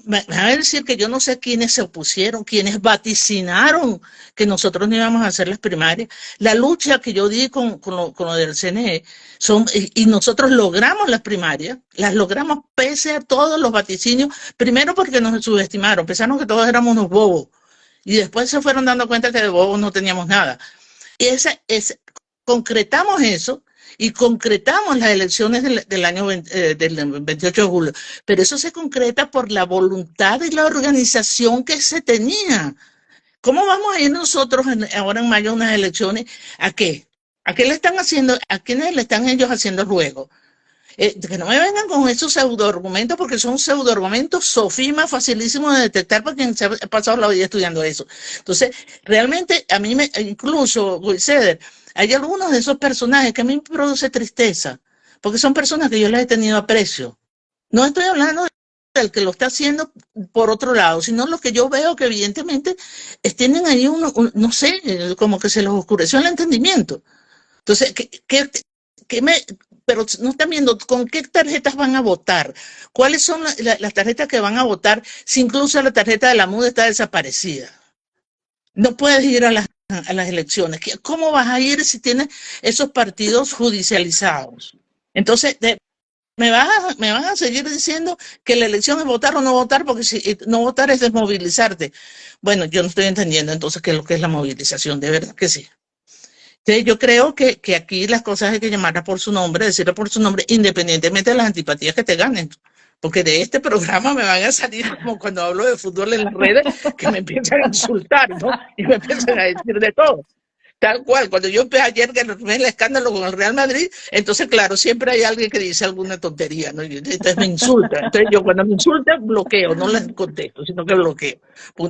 me van a decir que yo no sé quiénes se opusieron, quiénes vaticinaron que nosotros no íbamos a hacer las primarias. La lucha que yo di con lo del CNE, y nosotros logramos las primarias, las logramos pese a todos los vaticinios, primero porque nos subestimaron, pensaron que todos éramos unos bobos, y después se fueron dando cuenta que de bobos no teníamos nada. Y concretamos eso, y concretamos las elecciones del año del 28 de julio, pero eso se concreta por la voluntad y la organización que se tenía. ¿Cómo vamos a ir nosotros ahora en mayo a unas elecciones? ¿A qué? ¿A qué le están haciendo? ¿A quiénes le están ellos haciendo el juego? Que no me vengan con esos pseudoargumentos, porque son pseudoargumentos sofismas facilísimos de detectar para quien se ha pasado la vida estudiando eso. Entonces, realmente a mí incluso, Eder, hay algunos de esos personajes que a mí me produce tristeza, porque son personas que yo les he tenido aprecio. No estoy hablando del que lo está haciendo por otro lado, sino los que yo veo que evidentemente tienen ahí no sé, como que se les oscureció el entendimiento. Entonces, pero no están viendo con qué tarjetas van a votar, cuáles son las tarjetas que van a votar, si incluso la tarjeta de la MUD está desaparecida. No puedes ir a las elecciones. ¿Cómo vas a ir si tienes esos partidos judicializados? Entonces, me vas a seguir diciendo que la elección es votar o no votar, porque si no votar es desmovilizarte. Bueno, yo no estoy entendiendo entonces qué es lo que es la movilización, de verdad que sí. Entonces, yo creo que aquí las cosas hay que llamarlas por su nombre, decirlo por su nombre, independientemente de las antipatías que te ganen. Porque de este programa me van a salir como cuando hablo de fútbol en las redes, que me empiezan a insultar, ¿no? Y me empiezan a decir de todo. Tal cual, cuando yo empecé ayer que ve el escándalo con el Real Madrid, entonces claro, siempre hay alguien que dice alguna tontería, ¿no? Y entonces me insulta. Entonces yo cuando me insultan bloqueo, no les contesto, sino que bloqueo.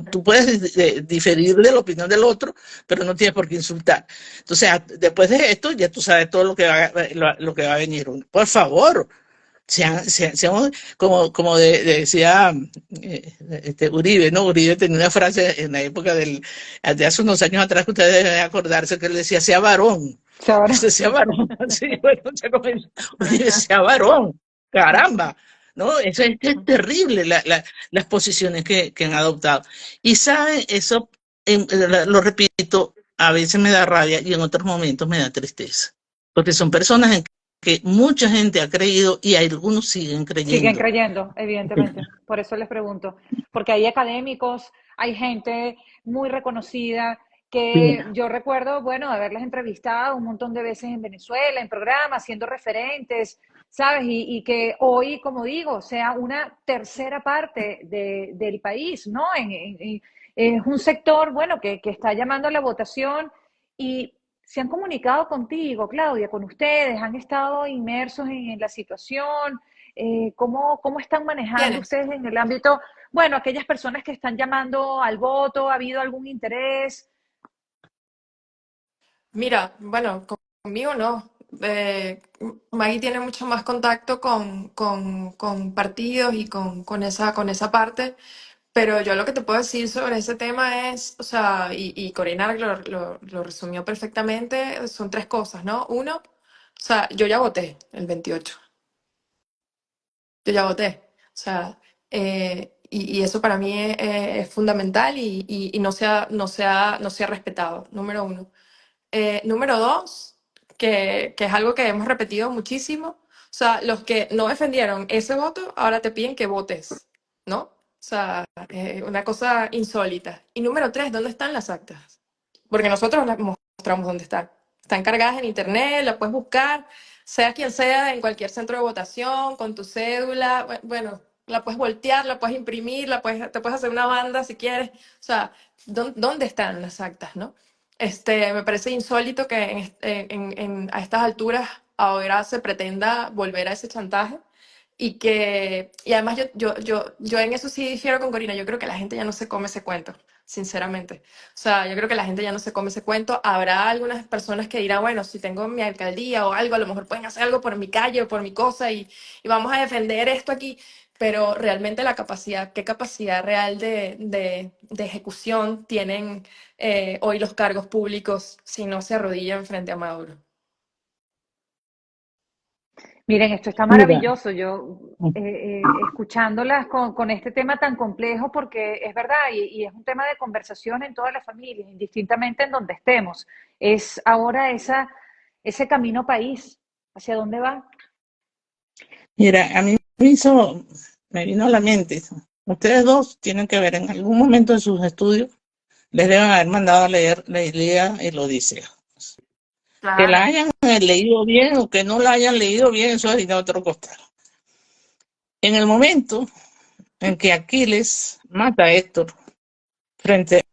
Tú puedes diferir de la opinión del otro, pero no tienes por qué insultar. Entonces, después de esto, ya tú sabes todo lo que va a venir. Por favor, seamos como decía Uribe, ¿no? Uribe tenía una frase en la época de hace unos años atrás que ustedes deben acordarse, que él decía, sea varón. Entonces, sea varón. Sí, bueno, Uribe, sea varón. Caramba. ¿No? Eso es terrible, las posiciones que han adoptado. Y saben, eso, lo repito, a veces me da rabia y en otros momentos me da tristeza. Porque son personas en que mucha gente ha creído y algunos siguen creyendo. Siguen creyendo, evidentemente. Por eso les pregunto. Porque hay académicos, hay gente muy reconocida que yo recuerdo, bueno, haberlas entrevistado un montón de veces en Venezuela, en programas, siendo referentes, ¿sabes? Y que hoy, como digo, sea una tercera parte del país, ¿no? Es un sector, bueno, que está llamando a la votación y se han comunicado contigo, Claudia, con ustedes, han estado inmersos en la situación. ¿Cómo están manejando ¿Quiénes? ustedes en el ámbito, bueno, aquellas personas que están llamando al voto? ¿Ha habido algún interés? Mira, bueno, conmigo no. Maggie tiene mucho más contacto con partidos y con esa parte, pero yo lo que te puedo decir sobre ese tema es, o sea, y Corina lo resumió perfectamente, son tres cosas, ¿no? Uno, o sea, yo ya voté el 28, yo ya voté, o sea, y eso para mí es fundamental y no se ha respetado, número uno. Número dos, que es algo que hemos repetido muchísimo, o sea, los que no defendieron ese voto, ahora te piden que votes, ¿no? O sea, una cosa insólita. Y número tres, ¿dónde están las actas? Porque nosotros las mostramos dónde están. Están cargadas en internet, las puedes buscar, sea quien sea, en cualquier centro de votación, con tu cédula, bueno, la puedes voltear, la puedes imprimir, te puedes hacer una banda si quieres. O sea, ¿dónde están las actas, no? Me parece insólito que a estas alturas ahora se pretenda volver a ese chantaje y además yo en eso sí difiero con Corina, yo creo que la gente ya no se come ese cuento, sinceramente. O sea, yo creo que la gente ya no se come ese cuento. Habrá algunas personas que dirán, bueno, si tengo mi alcaldía o algo, a lo mejor pueden hacer algo por mi calle o por mi cosa y vamos a defender esto aquí, pero realmente la capacidad, ¿qué capacidad real de ejecución tienen hoy los cargos públicos si no se arrodillan frente a Maduro? Miren, esto está Mira, maravilloso. Yo escuchándolas con este tema tan complejo, porque es verdad, y es un tema de conversación en todas las familias, indistintamente en donde estemos. Es ahora ese camino país. ¿Hacia dónde va? mira, a mí me vino a la mente, ustedes dos tienen que ver en algún momento de sus estudios, les deben haber mandado a leer la Ilíada y la Odisea. Que la Claro. hayan leído bien o que no la hayan leído bien, eso es de otro costal. En el momento en que Aquiles mata a Héctor frente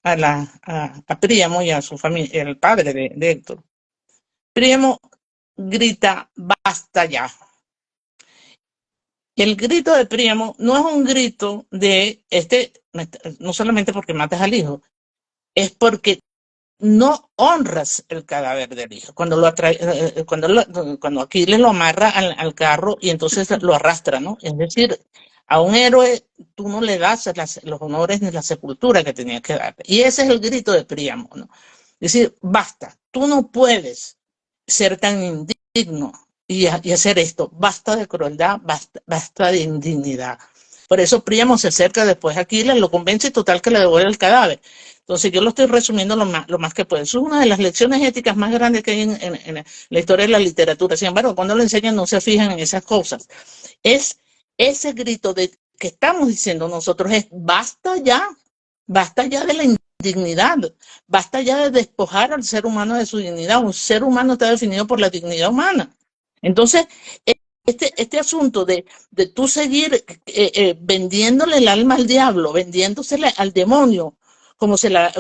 a Príamo y a su familia, el padre de Héctor, Príamo grita, basta ya. El grito de Príamo no es un grito de no solamente porque matas al hijo, es porque no honras el cadáver del hijo. Cuando Aquiles lo amarra al carro y entonces lo arrastra, ¿no? Es decir, a un héroe tú no le das los honores ni la sepultura que tenías que dar. Y ese es el grito de Príamo, ¿no? Es decir, basta, tú no puedes ser tan indigno y hacer esto. Basta de crueldad, basta de indignidad. Por eso Príamo se acerca después a Aquiles, lo convence y total que le devuelve el cadáver. Entonces yo lo estoy resumiendo lo más que puedo. Eso es una de las lecciones éticas más grandes que hay en la historia de la literatura. Sin embargo, cuando lo enseñan no se fijan en esas cosas. Es ese grito de que estamos diciendo nosotros es basta ya de la indignidad, basta ya de despojar al ser humano de su dignidad. Un ser humano está definido por la dignidad humana. Entonces, este asunto de tú seguir vendiéndole el alma al diablo, vendiéndosela al demonio, como se la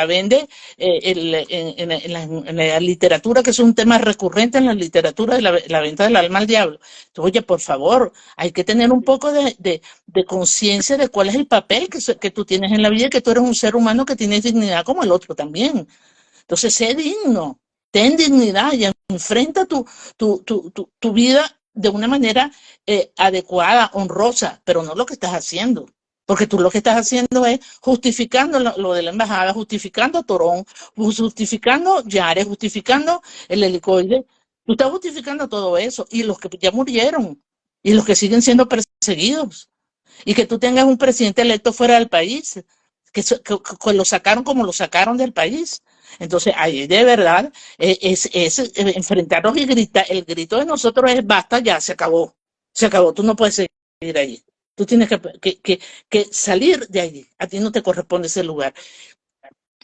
vende en la literatura, que es un tema recurrente en la literatura de la venta del alma al diablo. Entonces, oye, por favor, hay que tener un poco de conciencia de cuál es el papel que tú tienes en la vida y que tú eres un ser humano que tiene dignidad como el otro también. Entonces, sé digno, ten dignidad y enfrenta tu vida de una manera adecuada, honrosa, pero no lo que estás haciendo. Porque tú lo que estás haciendo es justificando lo de la embajada, justificando Torón, justificando Yare, justificando el helicoide. Tú estás justificando todo eso y los que ya murieron y los que siguen siendo perseguidos. Y que tú tengas un presidente electo fuera del país, que lo sacaron como lo sacaron del país. Entonces, ahí de verdad es enfrentarnos y gritar. El grito de nosotros es basta ya, se acabó. Se acabó, tú no puedes seguir ahí. Tú tienes que salir de allí. A ti no te corresponde ese lugar.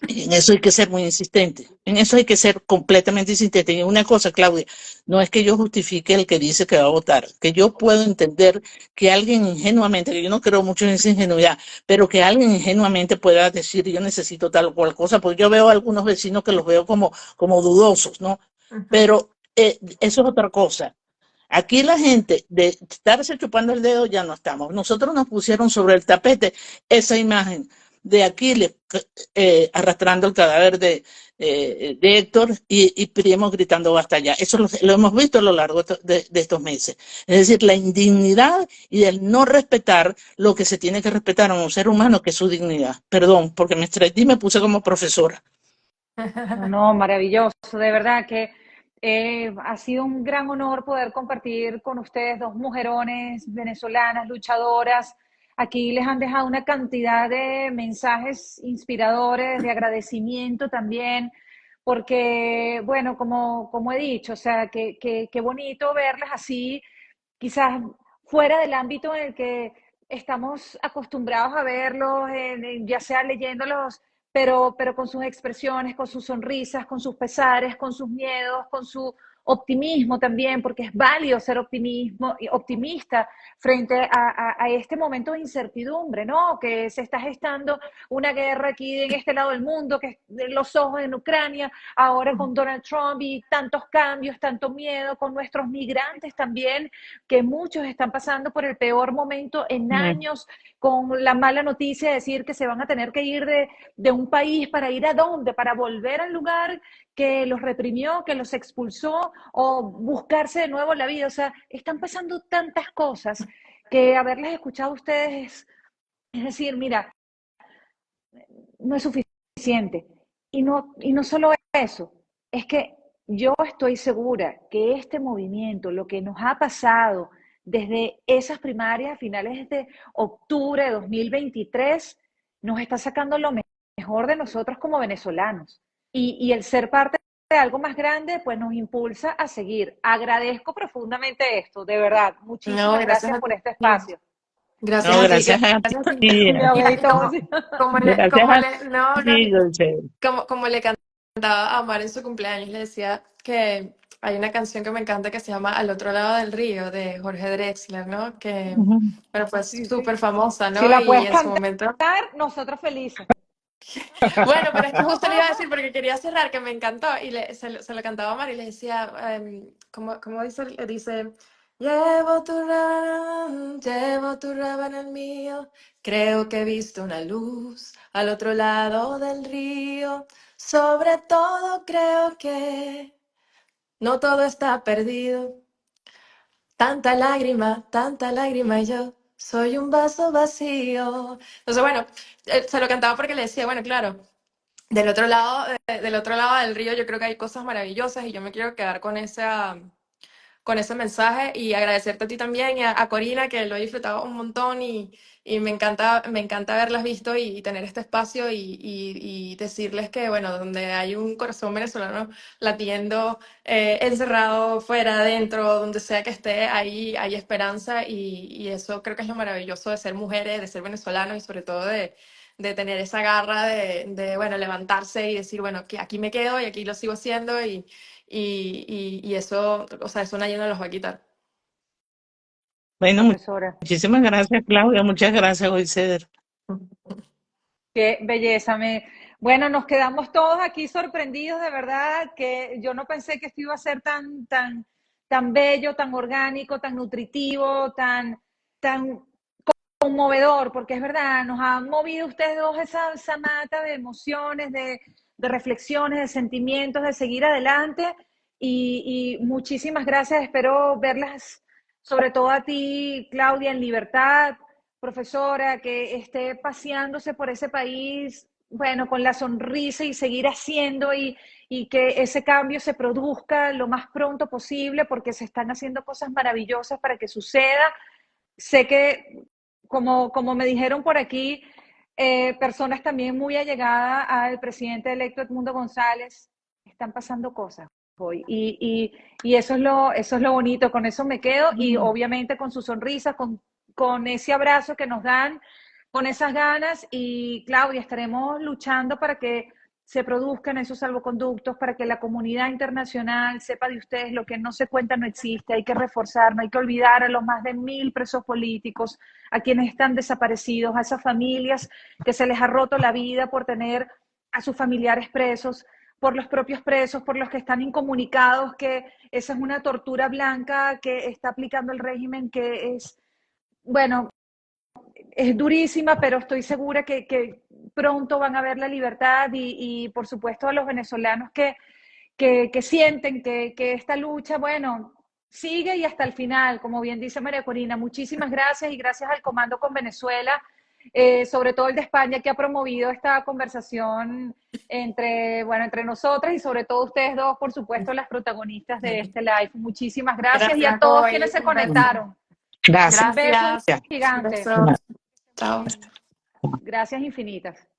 En eso hay que ser muy insistente, en eso hay que ser completamente insistente. Y una cosa, Claudia, no es que yo justifique el que dice que va a votar, que yo puedo entender que alguien ingenuamente, que yo no creo mucho en esa ingenuidad, pero que alguien ingenuamente pueda decir yo necesito tal o cual cosa, porque yo veo a algunos vecinos que los veo como dudosos, ¿no? Pero eso es otra cosa. Aquí la gente de estarse chupando el dedo ya no estamos. Nosotros nos pusieron sobre el tapete esa imagen de Aquiles arrastrando el cadáver de Héctor y Príamo gritando basta ya. Eso lo hemos visto a lo largo de estos meses. Es decir, la indignidad y el no respetar lo que se tiene que respetar a un ser humano, que es su dignidad. Perdón, porque me extraí y me puse como profesora. No, maravilloso, de verdad que ha sido un gran honor poder compartir con ustedes dos mujerones venezolanas, luchadoras. Aquí les han dejado una cantidad de mensajes inspiradores, de agradecimiento también, porque, bueno, como he dicho, o sea, qué bonito verlas así, quizás fuera del ámbito en el que estamos acostumbrados a verlos, ya sea leyéndolos, pero con sus expresiones, con sus sonrisas, con sus pesares, con sus miedos, con su optimismo también, porque es válido ser optimista frente a este momento de incertidumbre, ¿no? Que se está gestando una guerra aquí en este lado del mundo, que es los ojos en Ucrania, ahora con Donald Trump y tantos cambios, tanto miedo, con nuestros migrantes también, que muchos están pasando por el peor momento en años, con la mala noticia de decir que se van a tener que ir de un país para ir a dónde, para volver al lugar que los reprimió, que los expulsó o buscarse de nuevo la vida. O sea, están pasando tantas cosas que haberles escuchado a ustedes es decir, mira, no es suficiente. Y no solo eso, es que yo estoy segura que este movimiento, lo que nos ha pasado desde esas primarias a finales de octubre de 2023, nos está sacando lo mejor de nosotros como venezolanos. Y el ser parte de algo más grande, pues nos impulsa a seguir. Agradezco profundamente esto, de verdad. No, Muchísimas gracias gracias a por este ti. espacio. Gracias No, a ti, gracias a gracias a ti. ti. Mi Mira, abuelito. Gracias a no, no, ti, Dulce. como le cantaba a Omar en su cumpleaños, le decía que hay una canción que me encanta que se llama Al otro lado del río, de Jorge Drexler, ¿no? Que, bueno, fue Sí, sí. súper famosa, Si ¿no? la Y puedes en su cantar, momento, nosotros felices. bueno, pero es que justo le iba a decir porque quería cerrar, que me encantó, y se lo cantaba a Omar y le decía, como dice, llevo tu raba en el mío, creo que he visto una luz al otro lado del río, sobre todo creo que no todo está perdido, tanta lágrima y yo soy un vaso vacío. Entonces, bueno, se lo cantaba porque le decía, bueno, claro. Del otro lado del río yo creo que hay cosas maravillosas y yo me quiero quedar con con ese mensaje y agradecerte a ti también y a Corina, que lo he disfrutado un montón y me encanta haberlas visto y tener este espacio y decirles que, bueno, donde hay un corazón venezolano latiendo, encerrado, fuera, adentro, donde sea que esté, ahí hay esperanza y eso creo que es lo maravilloso de ser mujeres, de ser venezolanos y sobre todo de tener esa garra bueno, levantarse y decir, bueno, que aquí me quedo y aquí lo sigo haciendo y eso, o sea, eso nadie nos los va a quitar. Bueno, Profesora. muchísimas gracias, Claudia. Muchas gracias, Oiseder. Qué belleza. Bueno, nos quedamos todos aquí sorprendidos, de verdad, que yo no pensé que esto iba a ser tan bello, tan orgánico, tan nutritivo, tan conmovedor, porque es verdad, nos han movido ustedes dos esa mata de emociones, de reflexiones, de sentimientos, de seguir adelante. Y muchísimas gracias. Espero verlas, sobre todo a ti, Claudia, en libertad, profesora, que esté paseándose por ese país, bueno, con la sonrisa y seguir haciendo y que ese cambio se produzca lo más pronto posible, porque se están haciendo cosas maravillosas para que suceda. Sé que, como me dijeron por aquí, personas también muy allegadas al presidente electo Edmundo González, están pasando cosas hoy. Y eso es lo bonito, con eso me quedo y obviamente con su sonrisa, con ese abrazo que nos dan, con esas ganas. Y Claudia, estaremos luchando para que se produzcan esos salvoconductos, para que la comunidad internacional sepa de ustedes. Lo que no se cuenta no existe, hay que reforzar, no hay que olvidar a los más de 1000 presos políticos, a quienes están desaparecidos, a esas familias que se les ha roto la vida por tener a sus familiares presos, por los propios presos, por los que están incomunicados, que esa es una tortura blanca que está aplicando el régimen, que es, bueno, es durísima, pero estoy segura que pronto van a ver la libertad y por supuesto a los venezolanos que sienten que esta lucha, bueno, sigue y hasta el final, como bien dice María Corina. Muchísimas gracias y gracias al Comando con Venezuela, sobre todo el de España, que ha promovido esta conversación entre nosotras y sobre todo ustedes dos, por supuesto, las protagonistas de este live. Muchísimas gracias y a Gracias, todos Joy. quienes se Un beso. conectaron. Gracias. Un beso Gracias. Un gigante. beso. Chao. Gracias infinitas.